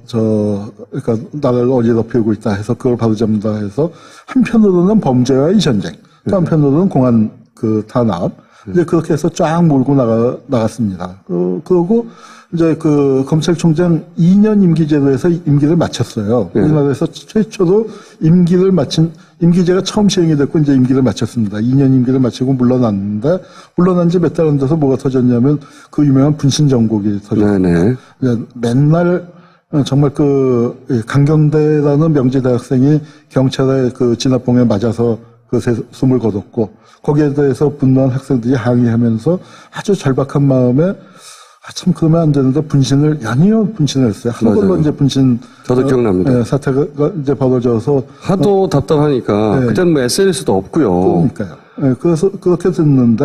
Speaker 2: 나라를 어지럽히고 있다 해서 그걸 바로잡는다 해서 한편으로는 범죄와의 전쟁, 또 한편으로는 공안 탄압, 이제 그렇게 해서 쫙 몰고 나갔습니다. 그러고 이제 검찰총장 2년 임기제도에서 임기를 마쳤어요. 우리나라에서 최초로 임기제가 처음 시행이 됐고 이제 임기를 마쳤습니다. 2년 임기를 마치고 물러났는데, 물러난 지 몇 달 안 돼서 뭐가 터졌냐면 그 유명한 분신정국이 터졌습니다. 맨날 정말 강경대라는 명지 대학생이 경찰의 진압봉에 맞아서 숨을 거뒀고, 거기에 대해서 분노한 학생들이 항의하면서 아주 절박한 마음에 참 그러면 안 되는데 연이어 분신을 했어요. 한 걸로 이제 분신.
Speaker 1: 저도 기억납니다.
Speaker 2: 사태가 이제 벌어져서.
Speaker 1: 하도 답답하니까.
Speaker 2: 네.
Speaker 1: 그때는 SNS도 없고요.
Speaker 2: 그러니까요. 네, 그래서 그렇게 됐는데,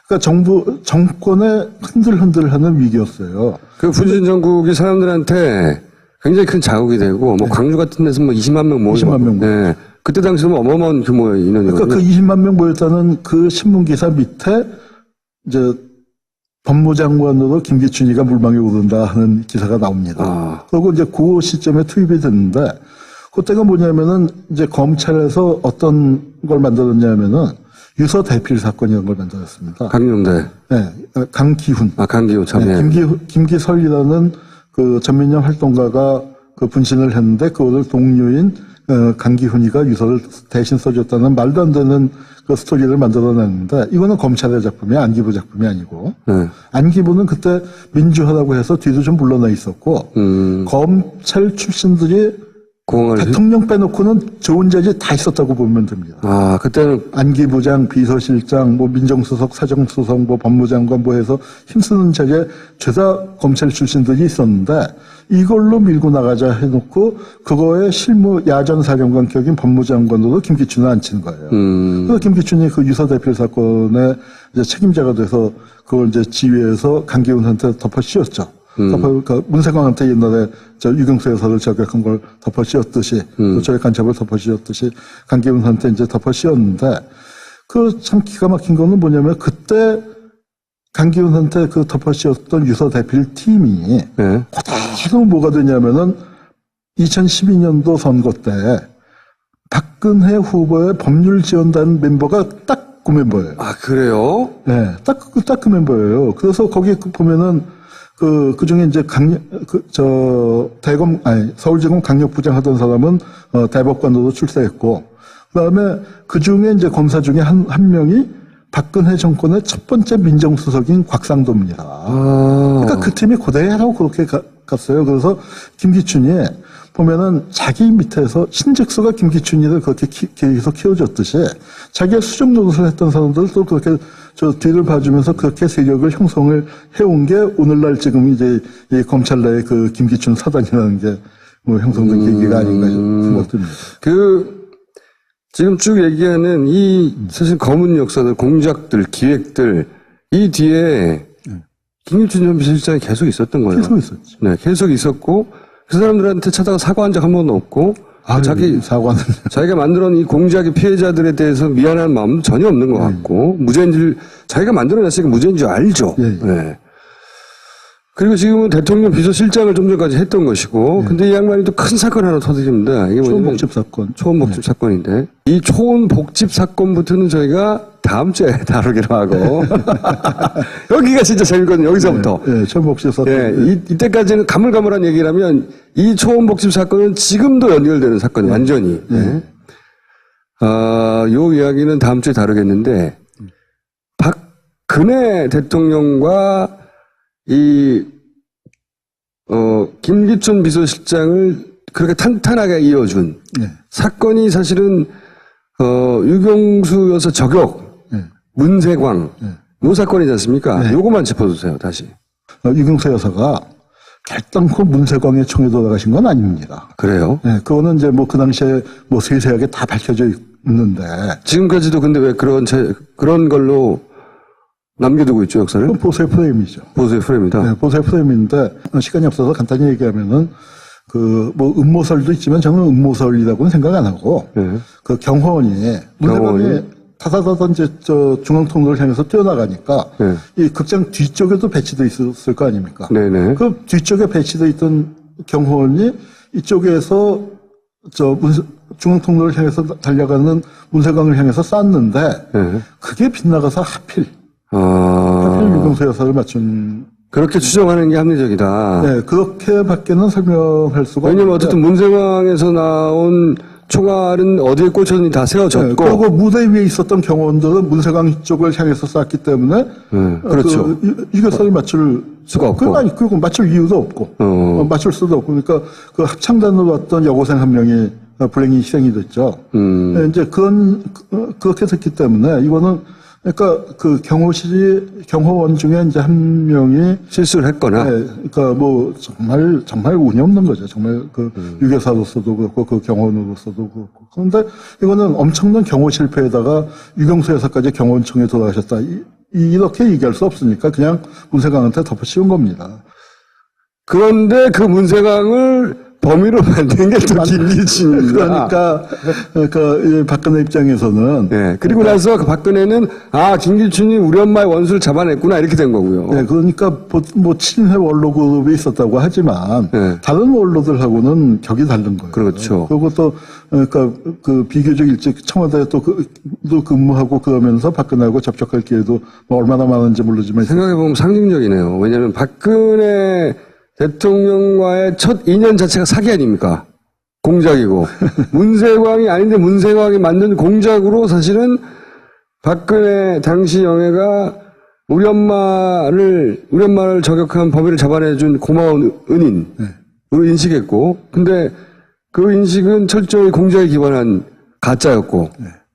Speaker 2: 그러니까 정권에 흔들흔들하는 위기였어요.
Speaker 1: 그 분신정국이 사람들한테 굉장히 큰 자극이 되고, 광주 같은 데서 20만 명 모이고.
Speaker 2: 20만 명.
Speaker 1: 네. 그때 당시는 어마어마한 규모의 인원이거든요.
Speaker 2: 그러니까 20만 명 모였다는 그 신문기사 밑에 이제 법무장관으로 김기춘이가 물망에 오른다 하는 기사가 나옵니다. 그리고 이제 그 시점에 투입이 됐는데, 그때가 뭐냐면은 이제 검찰에서 어떤 걸 만들었냐면은 유서 대필 사건이라는 걸 만들었습니다.
Speaker 1: 강용대.
Speaker 2: 네, 강기훈.
Speaker 1: 강기훈 참.
Speaker 2: 네, 김기설이라는 전민영 활동가가 분신을 했는데 그거를 동료인 강기훈이가 유서를 대신 써줬다는 말도 안 되는 스토리를 만들어냈는데, 이거는 검찰의 작품이야. 안기부 작품이 아니고. 안기부는 그때 민주화라고 해서 뒤로 좀 물러나 있었고, 검찰 출신들이 대통령 빼놓고는 좋은 자리 다 있었다고 보면 됩니다.
Speaker 1: 그때는.
Speaker 2: 안기부장, 비서실장, 민정수석, 사정수석, 법무장관 해서 힘쓰는 자리에 죄다 검찰 출신들이 있었는데, 이걸로 밀고 나가자 해놓고, 그거에 야전사령관 격인 법무장관으로 김기춘을 앉힌 거예요. 그래서 김기춘이 유서 대필 사건의 이제 책임자가 돼서, 그걸 이제 지휘해서 강기훈한테 덮어 씌웠죠. 문세광한테 옛날에 유경수 여사를 저격한 걸 덮어 씌웠듯이, 저의 간첩을 덮어 씌웠듯이 강기훈한테 이제 덮어 씌웠는데, 참 기가 막힌 거는 뭐냐면 그때 강기훈한테 덮어 씌웠던 유서 대필 팀이 그대로 뭐가 되냐면은 2012년도 선거 때 박근혜 후보의 법률지원단 멤버가 딱 그 멤버예요.
Speaker 1: 그래요?
Speaker 2: 네, 딱 그 멤버예요. 그래서 거기 보면은 그 중에 이제 서울지검 강력부장 하던 사람은, 대법관으로 출세했고, 그 다음에 그 중에 이제 검사 중에 한 명이 박근혜 정권의 첫 번째 민정수석인 곽상도입니다. 그러니까 그 팀이 고대하라고 그렇게 갔어요. 그래서 김기춘이 보면은 자기 밑에서 신직수가 김기춘이를 그렇게 계속 키워줬듯이 자기가 수정 노릇을 했던 사람들도 그렇게 저 뒤를 봐주면서 그렇게 세력을 형성을 해온 게 오늘날 지금 이제 이 검찰 내에 그 김기춘 사단이라는 게 뭐 형성된 계기가 아닌가 생각됩니다.
Speaker 1: 지금 쭉 얘기하는 이 사실 검은 역사들, 공작들, 기획들 이 뒤에 김기춘 전 비서실장이 계속 있었던 거예요.
Speaker 2: 계속 있었죠.
Speaker 1: 네, 계속 있었고 그 사람들한테 찾아가 사과한 적 한 번도 없고
Speaker 2: 사과는
Speaker 1: 자기가 만들어놓은 이 공작의 피해자들에 대해서 미안한 마음도 전혀 없는 것 같고 무죄인 줄 자기가 만들어냈으니까 무죄인 줄 알죠. 네. 그리고 지금은 대통령 비서실장을 좀 전까지 했던 것이고 근데 이 양반이 또 큰 사건 하나 터뜨립니다. 이게
Speaker 2: 초원복집 사건.
Speaker 1: 초원복집 사건인데 이 초원복집 사건부터는 저희가 다음 주에 다루기로 하고 여기가 진짜 재밌거든요. 여기서부터.
Speaker 2: 초원복집 사건.
Speaker 1: 이때까지는 가물가물한 얘기라면 이 초원복집 사건은 지금도 연결되는 사건이 완전히. 요 이야기는 다음 주에 다루겠는데 박근혜 대통령과 김기춘 비서실장을 그렇게 탄탄하게 이어준 사건이 사실은 유경수 여사 저격, 문세광, 요 사건이지 않습니까? 요거만 짚어주세요, 다시.
Speaker 2: 유경수 여사가 결단코 문세광의 총에 돌아가신 건 아닙니다.
Speaker 1: 그래요?
Speaker 2: 네, 그거는 이제 뭐 그 당시에 뭐 세세하게 다 밝혀져 있는데.
Speaker 1: 지금까지도 근데 왜 그런 걸로 남겨두고 있죠, 역사를?
Speaker 2: 보수의 프레임이죠.
Speaker 1: 보수의 프레임이다.
Speaker 2: 네, 보수의 프레임인데, 시간이 없어서 간단히 얘기하면은, 뭐, 음모설도 있지만 저는 음모설이라고는 생각 안 하고, 그 경호원이, 문세광이 타다다던 이제 중앙통로를 향해서 뛰어나가니까, 이 극장 뒤쪽에도 배치되어 있었을 거 아닙니까? 네네. 그 뒤쪽에 배치되어 있던 경호원이 이쪽에서 중앙통로를 향해서 달려가는 문세광을 향해서 쐈는데, 그게 빗나가서 하필 유경수 여사를 맞춘.
Speaker 1: 그렇게 추정하는 게 합리적이다.
Speaker 2: 네, 그렇게밖에는 설명할 수가 없는데.
Speaker 1: 왜냐면 어쨌든 문세광에서 나온 총알은 어디에 꽂혔는지 다 세워졌고.
Speaker 2: 네, 그리고 무대 위에 있었던 경호원들은 문세광 쪽을 향해서 쐈기 때문에.
Speaker 1: 그렇죠.
Speaker 2: 유경수를 맞출
Speaker 1: 수가 없고.
Speaker 2: 그리고 맞출 이유도 없고. 맞출 수도 없고. 그러니까 그 합창단으로 왔던 여고생 한 명이 불행히 희생이 됐죠. 네, 이제 그렇게 됐기 때문에 이거는 그러니까 그 경호원 중에 이제 한 명이
Speaker 1: 실수를 했거나.
Speaker 2: 네, 그러니까 뭐 정말 운이 없는 거죠. 정말 그 유교사로서도 그렇고 그 경호원으로서도 그렇고. 그런데 이거는 엄청난 경호 실패에다가 유경수 여사까지 경호원청에 돌아가셨다. 이렇게 얘기할 수 없으니까 그냥 문세광한테 덮어씌운 겁니다.
Speaker 1: 그런데 그 문세광을 범위로 만든 게 또 김기춘입니다.
Speaker 2: 그러니까 박근혜 입장에서는.
Speaker 1: 네. 그리고 나서 그 박근혜는 김기춘이 우리 엄마의 원수를 잡아냈구나 이렇게 된 거고요.
Speaker 2: 네. 그러니까 뭐 친해 원로 그룹이 있었다고 하지만 다른 원로들하고는 격이 다른 거예요.
Speaker 1: 그렇죠.
Speaker 2: 그리고 또 그러니까 그 비교적 일찍 청와대에 또 근무하고 그러면서 박근혜하고 접촉할 기회도 뭐 얼마나 많은지 모르지만
Speaker 1: 생각해보면 상징적이네요. 왜냐하면 박근혜 대통령과의 첫 인연 자체가 사기 아닙니까? 공작이고. 문세광이 아닌데 문세광이 만든 공작으로 사실은 박근혜 당시 영예가 우리 엄마를 저격한 범인을 잡아내준 고마운 은인으로 인식했고, 근데 그 인식은 철저히 공작에 기반한 가짜였고,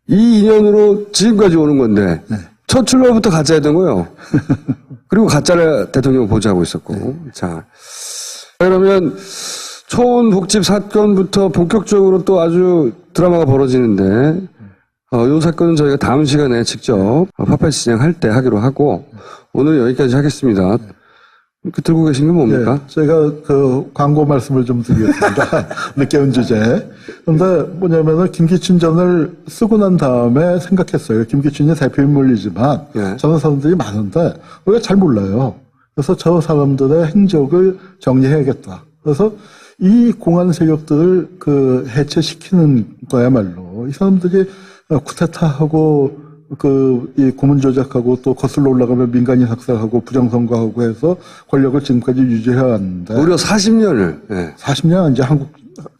Speaker 1: 이 인연으로 지금까지 오는 건데, 첫 출발부터 가짜였던 거예요. 그리고 가짜를 대통령 보좌하고 있었고. 자, 그러면 초원복집 사건부터 본격적으로 또 아주 드라마가 벌어지는데, 이 사건은 저희가 다음 시간에 직접 팟캐스트 진행할 때 하기로 하고, 오늘 여기까지 하겠습니다. 들고 계신 건 뭡니까?
Speaker 2: 네, 제가 그 광고 말씀을 좀 드리겠습니다. 늦게 온 주제. 근데 뭐냐면은 김기춘 전을 쓰고 난 다음에 생각했어요. 김기춘이 대표 인물이지만 저런 사람들이 많은데 우리가 잘 몰라요. 그래서 저 사람들의 행적을 정리해야겠다. 그래서 이 공안 세력들을 그 해체시키는 거야말로 이 사람들이 쿠데타하고 이 고문 조작하고 또 거슬러 올라가면 민간인 학살하고 부정선거하고 해서 권력을 지금까지 유지해 왔는데.
Speaker 1: 무려 40년을. 예.
Speaker 2: 40년, 이제 한국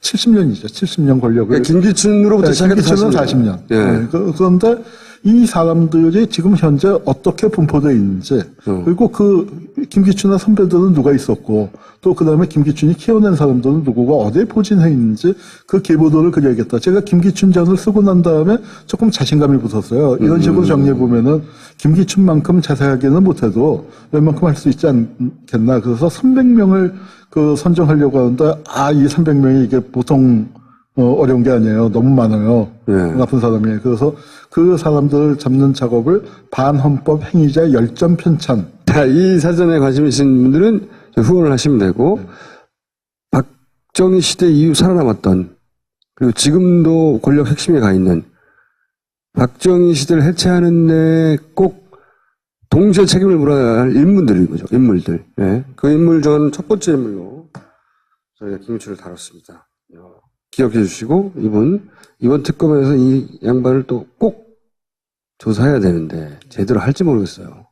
Speaker 2: 70년이죠. 70년 권력을.
Speaker 1: 김기춘으로부터 시작해서
Speaker 2: 김기춘은 40년.
Speaker 1: 예.
Speaker 2: 네. 그런데 이 사람들이 지금 현재 어떻게 분포되어 있는지, 그리고 김기춘의 선배들은 누가 있었고, 또 그 다음에 김기춘이 키워낸 사람들은 누구가 어디에 포진해 있는지 그 계보도를 그려야겠다. 제가 김기춘 전을 쓰고 난 다음에 조금 자신감이 붙었어요. 이런 식으로 정리해보면은 김기춘만큼 자세하게는 못해도 웬만큼 할 수 있지 않겠나. 그래서 300명을 선정하려고 하는데, 이 300명이 이게 보통 어려운 게 아니에요. 너무 많아요. 나쁜 사람이. 그래서 그 사람들을 잡는 작업을 반헌법 행위자 열전 편찬.
Speaker 1: 자, 이 사전에 관심 있으신 분들은 후원을 하시면 되고, 박정희 시대 이후 살아남았던, 그리고 지금도 권력 핵심에 가 있는 박정희 시대를 해체하는 데 꼭 동시에 책임을 물어야 할 인물들인 거죠. 인물들. 예. 그 인물 중 첫 번째 인물로 저희가 김기춘을 다뤘습니다. 기억해 주시고, 이번 특검에서 이 양반을 또 꼭 조사해야 되는데, 제대로 할지 모르겠어요.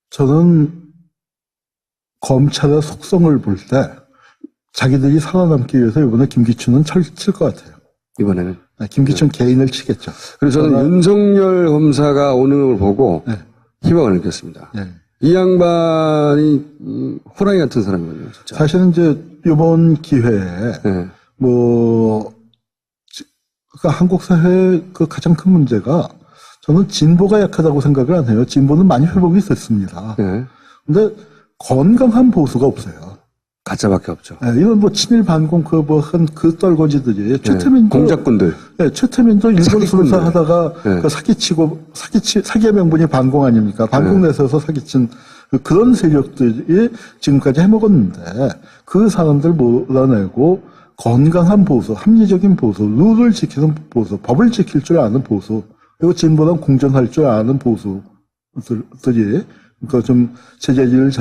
Speaker 2: 저는 검찰의 속성을 볼 때, 자기들이 살아남기 위해서 이번에 김기춘은 칠 것 같아요.
Speaker 1: 이번에는.
Speaker 2: 김기춘 개인을 치겠죠.
Speaker 1: 그래서 저는 윤석열 검사가 오는 걸 보고 희망을 느꼈습니다. 이 양반이 호랑이 같은 사람이거든요, 진짜.
Speaker 2: 사실은 이제 이번 기회에 한국 사회의 가장 큰 문제가 저는 진보가 약하다고 생각을 안 해요. 진보는 많이 회복이 됐습니다. 근데 건강한 보수가 없어요.
Speaker 1: 가짜밖에 없죠.
Speaker 2: 이런 친일 반공 그 떨거지들이 최태민도
Speaker 1: 공작꾼들.
Speaker 2: 최태민도 일본 수사 하다가 사기의 명분이 반공 아닙니까? 반공 내세워서 사기친 그런 세력들이 지금까지 해먹었는데 그 사람들 몰아내고 건강한 보수, 합리적인 보수, 룰을 지키는 보수, 법을 지킬 줄 아는 보수, 그리고 진보랑 공존할 줄 아는 보수들이 좀 체제를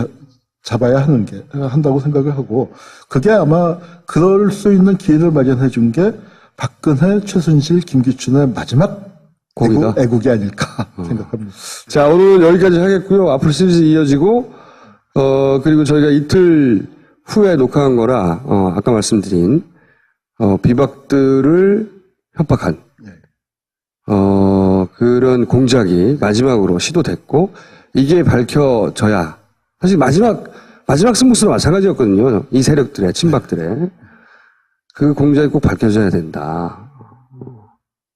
Speaker 2: 잡아야 한다고 생각을 하고, 그게 아마 그럴 수 있는 기회를 마련해 준 게 박근혜, 최순실, 김기춘의 마지막 애국이 아닐까 생각합니다.
Speaker 1: 자, 오늘은 여기까지 하겠고요. 앞으로 시리즈 이어지고, 그리고 저희가 이틀 후에 녹화한 거라, 아까 말씀드린, 비박들을 협박한, 그런 공작이 마지막으로 시도됐고, 이게 밝혀져야, 사실 마지막 승부수는 마찬가지였거든요. 이 세력들의, 친박들의. 그 공작이 꼭 밝혀져야 된다.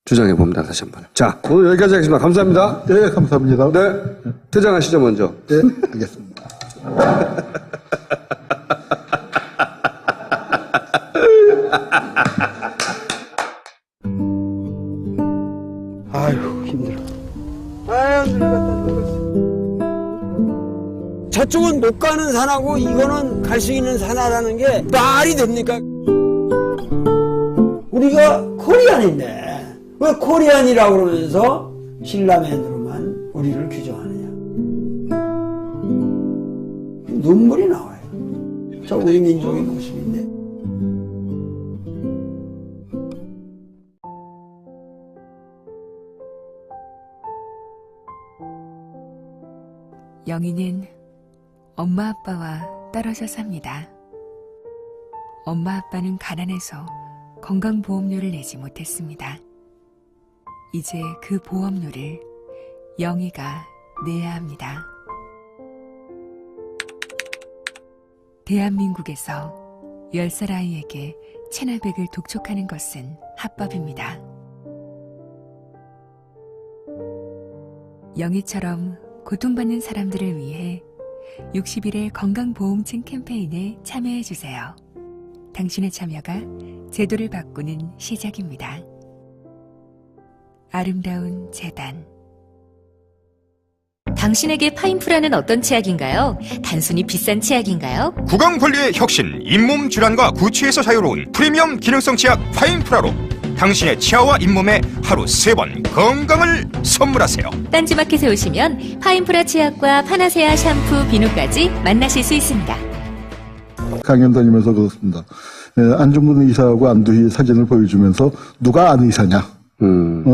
Speaker 1: 주장해 봅니다, 다시 한 번. 자, 오늘 여기까지 하겠습니다. 감사합니다.
Speaker 2: 네, 감사합니다.
Speaker 1: 네. 퇴장하시죠, 먼저.
Speaker 2: 네, 알겠습니다.
Speaker 5: 아유, 힘들어. 아유, 늙었다. 저쪽은 못 가는 산하고 이거는 갈 수 있는 산하라는 게 말이 됩니까? 우리가 코리안인데 왜 코리안이라고 그러면서 신라맨으로만 우리를 규정하느냐. 눈물이 나와요. 저 우리 민족의 모습인데.
Speaker 6: 영희는 엄마 아빠와 떨어져 삽니다. 엄마 아빠는 가난해서 건강보험료를 내지 못했습니다. 이제 그 보험료를 영희가 내야 합니다. 대한민국에서 10살 아이에게 체나백을 독촉하는 것은 합법입니다. 영희처럼 고통받는 사람들을 위해 60일의 건강보험증 캠페인에 참여해주세요. 당신의 참여가 제도를 바꾸는 시작입니다. 아름다운 재단.
Speaker 7: 당신에게 파인프라는 어떤 치약인가요? 단순히 비싼 치약인가요?
Speaker 8: 구강관리의 혁신, 잇몸 질환과 구취에서 자유로운 프리미엄 기능성 치약 파인프라로 당신의 치아와 잇몸에 하루 3번 건강을 선물하세요.
Speaker 7: 딴지마켓에 오시면 파인프라 치약과 파나세아 샴푸, 비누까지 만나실 수 있습니다.
Speaker 2: 강연 다니면서 그렇습니다. 안중근 의사하고 안두희 사진을 보여주면서 누가 안 의사냐.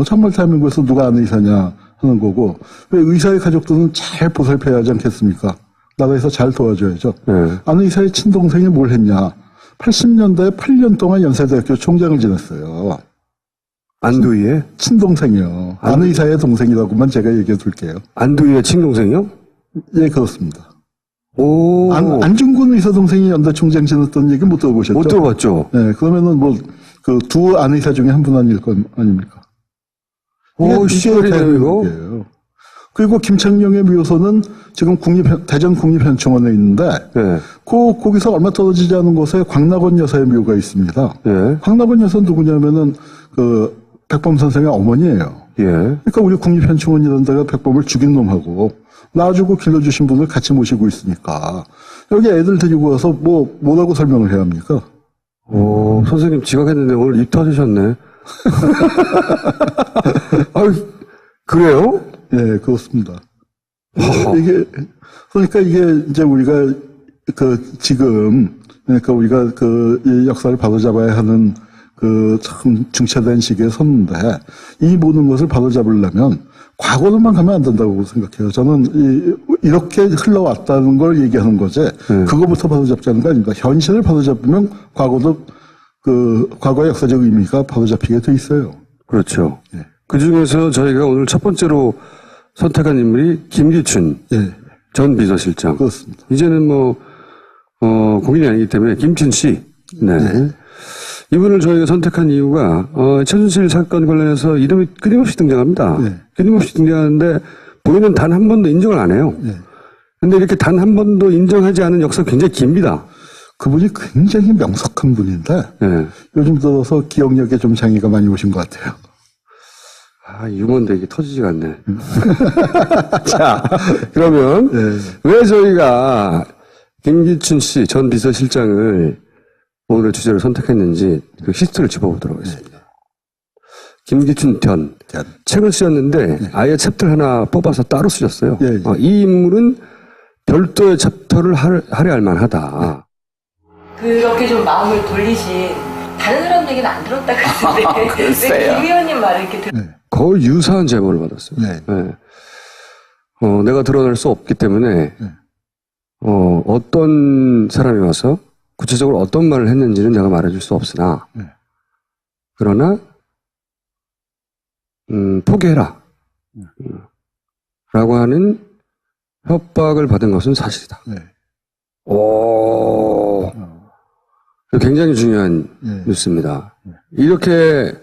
Speaker 2: 참말 대한민국에서 누가 안 의사냐 하는 거고, 왜 의사의 가족들은 잘 보살펴야 하지 않겠습니까? 나라에서 잘 도와줘야죠. 안 의사의 친동생이 뭘 했냐? 80년대에 8년 동안 연세대학교 총장을 지냈어요.
Speaker 1: 안두희의?
Speaker 2: 친동생이요. 안 의사의 동생이라고만 제가 얘기해 둘게요.
Speaker 1: 안두희의 친동생이요?
Speaker 2: 예, 그렇습니다.
Speaker 1: 오.
Speaker 2: 안중근 의사 동생이 연대 총장 지냈던 얘기 못 들어보셨죠?
Speaker 1: 못 들어봤죠.
Speaker 2: 네, 그러면은 뭐, 그 두 안 의사 중에 한 분 아닐 건 아닙니까?
Speaker 1: 오, 시절이네요, 이거.
Speaker 2: 그리고 김창룡의 묘소는 지금 대전 국립현충원에 있는데,
Speaker 1: 네.
Speaker 2: 거기서 얼마 떨어지지 않은 곳에 광락원 여사의 묘가 있습니다.
Speaker 1: 예.
Speaker 2: 광락원 여사는 누구냐면은, 백범 선생의 어머니예요.
Speaker 1: 예.
Speaker 2: 그러니까 우리 국립현충원이라는 데가 백범을 죽인 놈하고, 놔주고 길러주신 분을 같이 모시고 있으니까, 여기 애들 데리고 와서 뭐라고 설명을 해야 합니까?
Speaker 1: 오, 선생님 지각했는데 오늘 입 터지셨네. 아유, 그래요?
Speaker 2: 예, 그렇습니다. 그러니까 이게 이제 우리가 지금, 그러니까 우리가 이 역사를 바로잡아야 하는 참 중차대한 시기에 섰는데, 이 모든 것을 바로잡으려면 과거로만 가면 안 된다고 생각해요. 저는 이렇게 흘러왔다는 걸 얘기하는 거지, 그거부터 바로잡자는 거 아닙니다. 현실을 바로잡으면 과거의 역사적 의미가 바로잡히게 돼 있어요.
Speaker 1: 그렇죠.
Speaker 2: 예.
Speaker 1: 그 중에서 저희가 오늘 첫 번째로 선택한 인물이 김기춘 전 비서실장.
Speaker 2: 그렇습니다.
Speaker 1: 이제는 공인이 아니기 때문에 김춘 씨. 네. 이분을 저희가 선택한 이유가 최순실 사건 관련해서 이름이 끊임없이 등장합니다. 끊임없이 등장하는데 본인은 단 한 번도 인정을 안 해요. 근데 이렇게 단 한 번도 인정하지 않은 역사가 굉장히 깁니다.
Speaker 2: 그분이 굉장히 명석한 분인데 요즘 들어서 기억력에 좀 장애가 많이 오신 것 같아요.
Speaker 1: 유머인데 이게 터지지가 않네. 자, 그러면 왜 저희가 김기춘 씨 전 비서실장을 오늘의 주제로 선택했는지 그 히스토리를 짚어보도록 하겠습니다. 김기춘 책을 쓰셨는데 아예 챕터를 하나 뽑아서 따로 쓰셨어요. 이 인물은 별도의 챕터를 할애할 만하다.
Speaker 3: 그렇게 좀 마음을 돌리신 다른 사람 얘기는 안 들었다 그랬는데 왜 김 의원님 말을 이렇게
Speaker 1: 거의 유사한 제보를 받았어요. 내가 드러낼 수 없기 때문에 어떤 사람이 와서 구체적으로 어떤 말을 했는지는 내가 말해줄 수 없으나 그러나 포기해라 라고 하는 협박을 받은 것은 사실이다. 오, 굉장히 중요한 뉴스입니다. 이렇게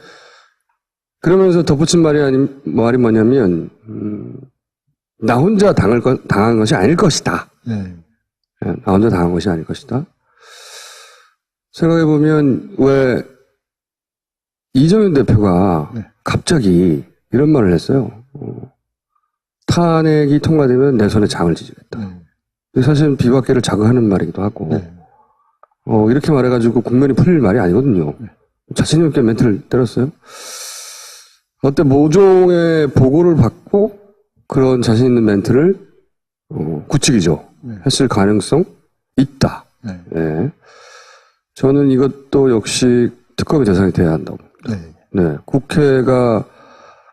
Speaker 1: 그러면서 덧붙인 말이 뭐냐면 나 혼자 당한 것이 아닐 것이다. 나 혼자 당한 것이 아닐 것이다. 생각해보면 왜 이정현 대표가 갑자기 이런 말을 했어요. 탄핵이 통과되면 내 손에 장을 지지겠다. 사실은 비박계를 자극하는 말이기도 하고 이렇게 말해가지고 국면이 풀릴 말이 아니거든요. 자신 있게 멘트를 때렸어요. 어때 모종의 보고를 받고 그런 자신 있는 멘트를 굳히기죠. 했을 가능성 있다. 저는 이것도 역시 특검의 대상이 돼야 한다고 봅니다. 국회가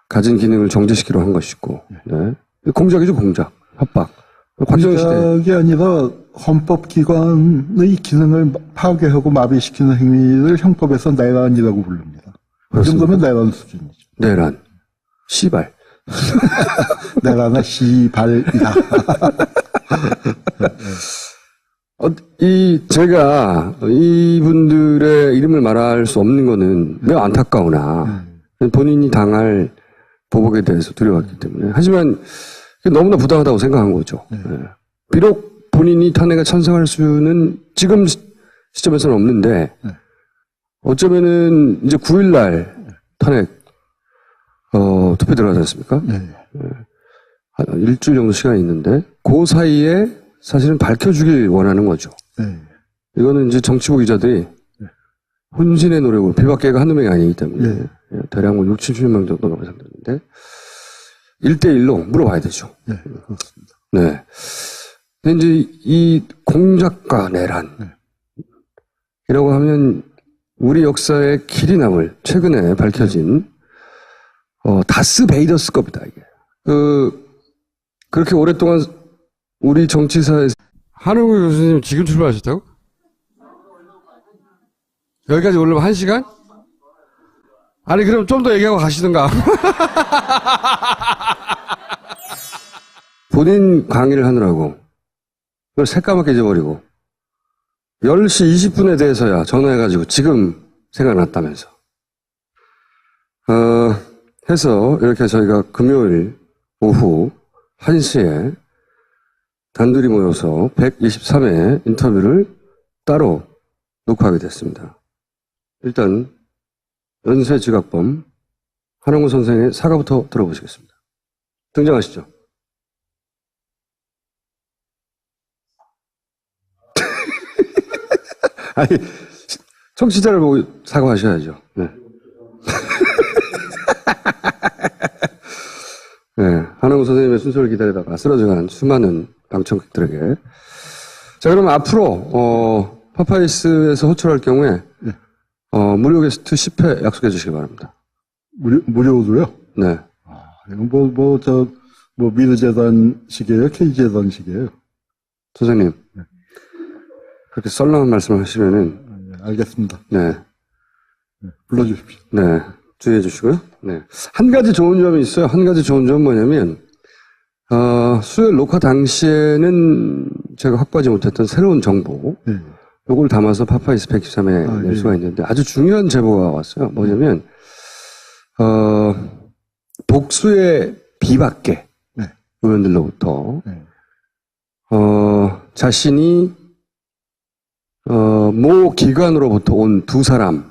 Speaker 1: 가진 기능을 정지시키려 한 것이고 공작이죠, 공작. 협박.
Speaker 2: 공작이 아니라 헌법기관의 기능을 파괴하고 마비시키는 행위를 형법에서 내란이라고 부릅니다. 그 정도면 내란 수준이죠.
Speaker 1: 내란. 시발.
Speaker 2: 내란의 시발이다.
Speaker 1: 제가 이분들의 이름을 말할 수 없는 거는 매우 안타까우나 본인이 당할 보복에 대해서 두려웠기 때문에. 하지만 너무나 부당하다고 생각한 거죠. 비록 본인이 탄핵에 찬성할 수는 지금 시점에서는 없는데 어쩌면은 이제 9일날 탄핵 투표 들어가지 않습니까? 한 일주일 정도 시간이 있는데 그 사이에 사실은 밝혀주길 원하는 거죠. 이거는 이제 정치부 기자들이 혼신의 노력으로 비박계가 한두 명이 아니기 때문에 대략 6, 70명 정도 넘는 상태인데 1대1로 물어봐야 되죠.
Speaker 2: 그렇습니다.
Speaker 1: 네. 근데 이제 이 공작과 내란 이라고 하면 우리 역사의 길이 남을 최근에 밝혀진 다스베이더스급이다, 이게. 그렇게 오랫동안 우리 정치사에서. 한우구 교수님 지금 출발하셨다고? 여기까지 오려면 1시간? 아니, 그럼 좀 더 얘기하고 가시든가. 본인 강의를 하느라고 그걸 새까맣게 잊어버리고 10시 20분에 대해서야 전화해가지고 지금 생각났다면서 해서 이렇게 저희가 금요일 오후 1시에 단둘이 모여서 123회 인터뷰를 따로 녹화하게 됐습니다. 일단 연쇄지각범 한홍구 선생의 사과부터 들어보시겠습니다. 등장하시죠. 아니, 청취자를 보고 사과하셔야죠. 네. 네, 한홍구 선생님의 순서를 기다리다가 쓰러져가는 수많은 방청객들에게. 자, 그럼 앞으로, 파파이스에서 호출할 경우에, 네. 무료 게스트 10회 약속해 주시기 바랍니다.
Speaker 2: 무료로요?
Speaker 1: 네.
Speaker 2: 이건 미르재단식이에요? K재단식이에요?
Speaker 1: 선생님. 네. 그렇게 썰렁한 말씀을 하시면은.
Speaker 2: 네, 알겠습니다.
Speaker 1: 네.
Speaker 2: 네, 불러주십시오.
Speaker 1: 네. 주의해 주시고요. 네. 한 가지 좋은 점이 있어요. 한 가지 좋은 점은 뭐냐면, 수요일 녹화 당시에는 제가 확보하지 못했던 새로운 정보, 네. 요걸 담아서 파파이스 123에 낼 수가 있는데 아주 중요한 제보가 왔어요. 뭐냐면, 복수의 비박계 네. 의원들로부터, 네. 자신이, 모 기관으로부터 온 두 사람에게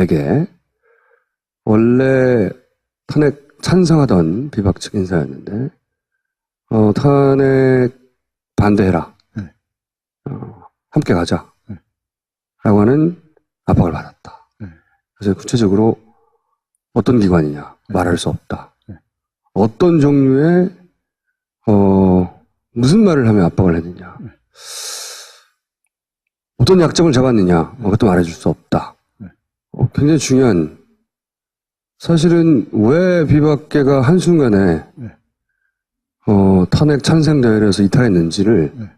Speaker 1: 네. 원래 탄핵 찬성하던 비박측 인사였는데, 탄핵 반대해라. 네. 함께 가자. 네. 라고 하는 압박을 받았다. 네. 그래서 구체적으로 어떤 기관이냐. 네. 말할 수 없다. 네. 어떤 종류의, 무슨 말을 하며 압박을 했느냐. 네. 어떤 약점을 잡았느냐. 그것도 말해줄 수 없다. 네. 굉장히 중요한, 사실은 왜 비박계가 한순간에 네. 탄핵 찬성 대회에서 이탈했는지를 네.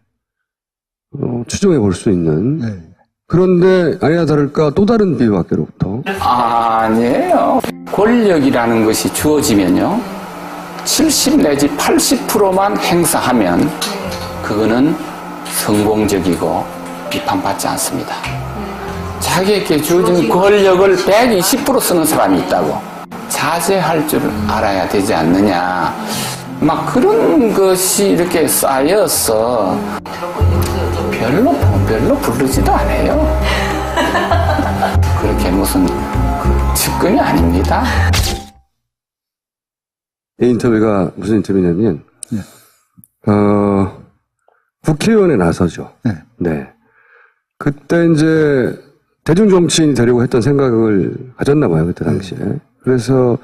Speaker 1: 추정해 볼 수 있는 네. 그런데 아니나 다를까 또 다른 비박계로부터
Speaker 4: 아니에요. 권력이라는 것이 주어지면요 70 내지 80%만 행사하면 그거는 성공적이고 비판받지 않습니다. 자기에게 주어진 권력을 120% 쓰는 사람이 있다고 자제할 줄 알아야 되지 않느냐. 막 그런 것이 이렇게 쌓여서 별로 부르지도 않아요. 그렇게 무슨 측근이 아닙니다.
Speaker 1: 이 인터뷰가 무슨 인터뷰냐면 네. 국회의원에 나서죠. 네. 네. 그때 이제 대중정치인이 되려고 했던 생각을 가졌나 봐요. 그때 당시에. 그래서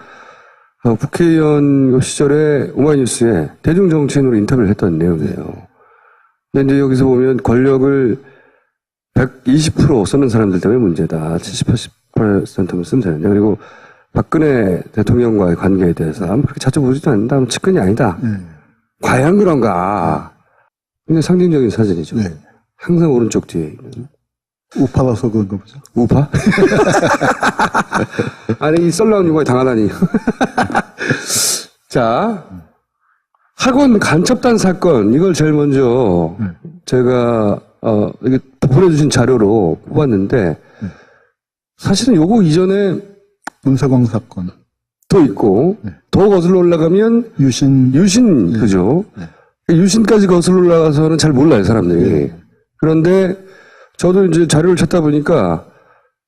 Speaker 1: 국회의원 시절에 오마이뉴스에 대중정치인으로 인터뷰를 했던 내용이에요. 근데 이제 여기서 보면 권력을 120% 쓰는 사람들 때문에 문제다. 70, 80%면 쓰면 되는데. 그리고 박근혜 대통령과의 관계에 대해서 그렇게 자주 보지도 않는다. 측근이 아니다. 과연 그런가. 굉장히 상징적인 사진이죠. 네. 항상 오른쪽 뒤에 있는.
Speaker 2: 우파라서 그런가 보죠.
Speaker 1: 우파? 아니, 이 썰렁한 유머에 당하다니. 자, 학원 간첩단 사건, 이걸 제일 먼저 제가, 이게 보내주신 자료로 뽑았는데, 사실은 요거 이전에
Speaker 2: 문세광 사건.
Speaker 1: 또 있고, 더 거슬러 올라가면, 유신, 그죠? 유신까지 거슬러 올라가서는 잘 몰라요, 사람들이. 그런데, 저도 이제 자료를 찾다 보니까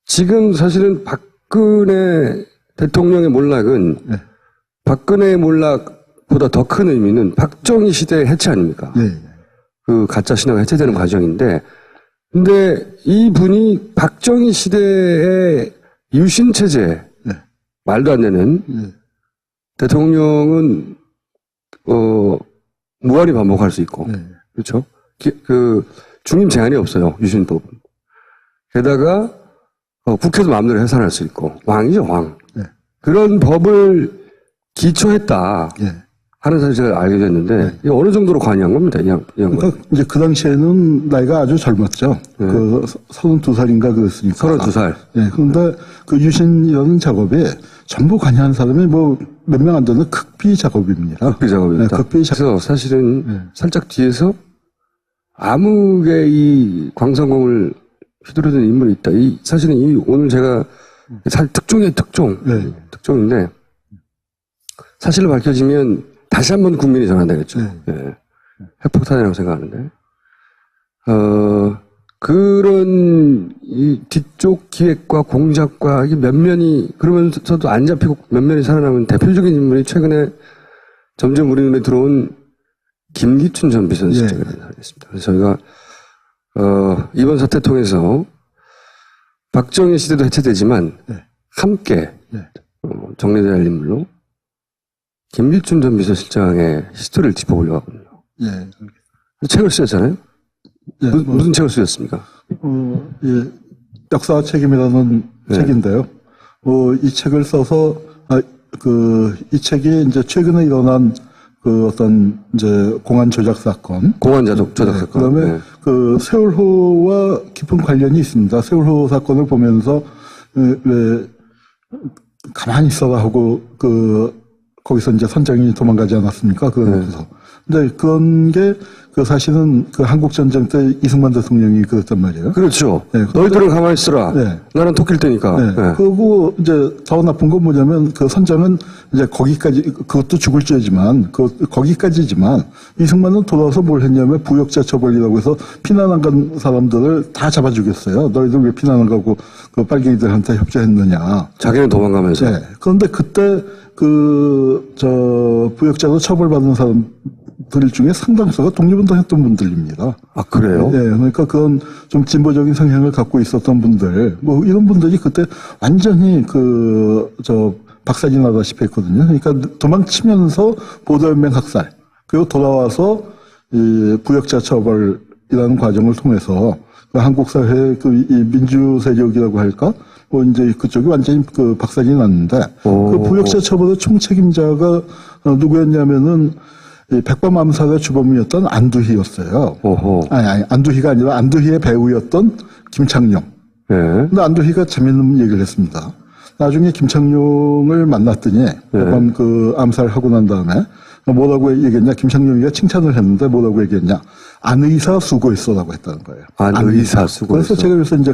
Speaker 1: 지금 사실은 박근혜 대통령의 몰락은 박근혜의 몰락보다 더 큰 의미는 박정희 시대의 해체 아닙니까? 그 가짜 신화가 해체되는 과정인데 근데 이 분이 박정희 시대의 유신 체제 말도 안 되는 대통령은 무한히 반복할 수 있고 그렇죠? 중임 제한이 없어요. 유신법. 게다가 국회도 마음대로 해산할 수 있고 왕이죠, 왕. 그런 법을 기초했다
Speaker 2: 예.
Speaker 1: 하는 사실을 알게 됐는데 이게 어느 정도로 관여한 겁니다, 이 양반.
Speaker 2: 그러니까 이제 그 당시에는 나이가 아주 젊었죠. 그 32살인가 그랬으니까.
Speaker 1: 32살.
Speaker 2: 예. 그런데 그 유신이라는 작업에 전부 관여한 사람이 뭐 몇 명 안 되는 극비 작업입니다.
Speaker 1: 극비 작업이다.
Speaker 2: 네, 극비
Speaker 1: 그래서 사실은 살짝 뒤에서 암흑의 이 광선공을 휘두르는 인물이 있다. 이 사실은 이 오늘 제가 특종의 특종인데 사실로 밝혀지면 다시 한번 국민이 전환되겠죠. 예. 핵폭탄이라고 생각하는데 그런 이 뒤쪽 기획과 공작과 이게 면면이 그러면서도 안 잡히고 면면이 살아남은 대표적인 인물이 최근에 점점 우리 눈에 들어온 김기춘 전 비서실장이라는 사람이 있습니다. 그래서 저희가 이번 사태 통해서 박정희 시대도 해체되지만 함께 정리될 인물로 김기춘 전 비서실장의 히스토리를 짚어보려고 하거든요.
Speaker 2: 예.
Speaker 1: 책을 쓰셨잖아요.
Speaker 2: 예,
Speaker 1: 무슨 책을 쓰셨습니까?
Speaker 2: 예. 역사 책임이라는 책인데요. 이 책을 써서 이 책이 이제 최근에 일어난 그 어떤 이제 공안 조작 사건,
Speaker 1: 조작 사건.
Speaker 2: 그다음에 그 세월호와 깊은 관련이 있습니다. 세월호 사건을 보면서 왜 가만히 있어라 하고 거기서 이제 선장이 도망가지 않았습니까? 그러면서. 근데 그런 게 사실은 한국 전쟁 때 이승만 대통령이 그랬단 말이에요.
Speaker 1: 그렇죠.
Speaker 2: 네,
Speaker 1: 너희들은 가만히 있어라. 나는 토끼일 테니까.
Speaker 2: 그리고 이제 더 나쁜 건 뭐냐면 그 선장은 이제 거기까지, 그것도 죽을 죄지만, 거기까지지만 이승만은 돌아와서 뭘 했냐면 부역자 처벌이라고 해서 피난 안 간 사람들을 다 잡아 죽였어요. 너희들 왜 피난 안 가고 그 빨갱이들한테 협조했느냐.
Speaker 1: 자기는 도망가면서.
Speaker 2: 네. 그런데 그때 부역자로 처벌받은 사람들 중에 상당수가 독립운동했던 분들입니다.
Speaker 1: 아, 그래요?
Speaker 2: 네. 그러니까 그런 좀 진보적인 성향을 갖고 있었던 분들, 뭐 이런 분들이 그때 완전히 박살이 나다시피 했거든요. 그러니까 도망치면서 보도연맹 학살, 그리고 돌아와서 이 부역자 처벌이라는 과정을 통해서 한국 사회의 이 민주 세력이라고 할까? 뭐 이제 그쪽이 완전히 박살이 났는데 그 부역자 처벌의 총책임자가 누구였냐면은 이 백범 암살의 주범이었던 안두희였어요. 아니 안두희가 아니라 안두희의 배우였던 김창룡. 근데 안두희가 재밌는 얘기를 했습니다. 나중에 김창룡을 만났더니 백범 암살하고 난 다음에 뭐라고 얘기했냐? 김창룡이가 칭찬을 했는데 뭐라고 얘기했냐? 안 의사 수고했어라고 했다는 거예요.
Speaker 1: 안 의사 수고했어.
Speaker 2: 그래서 제가 그래서 이제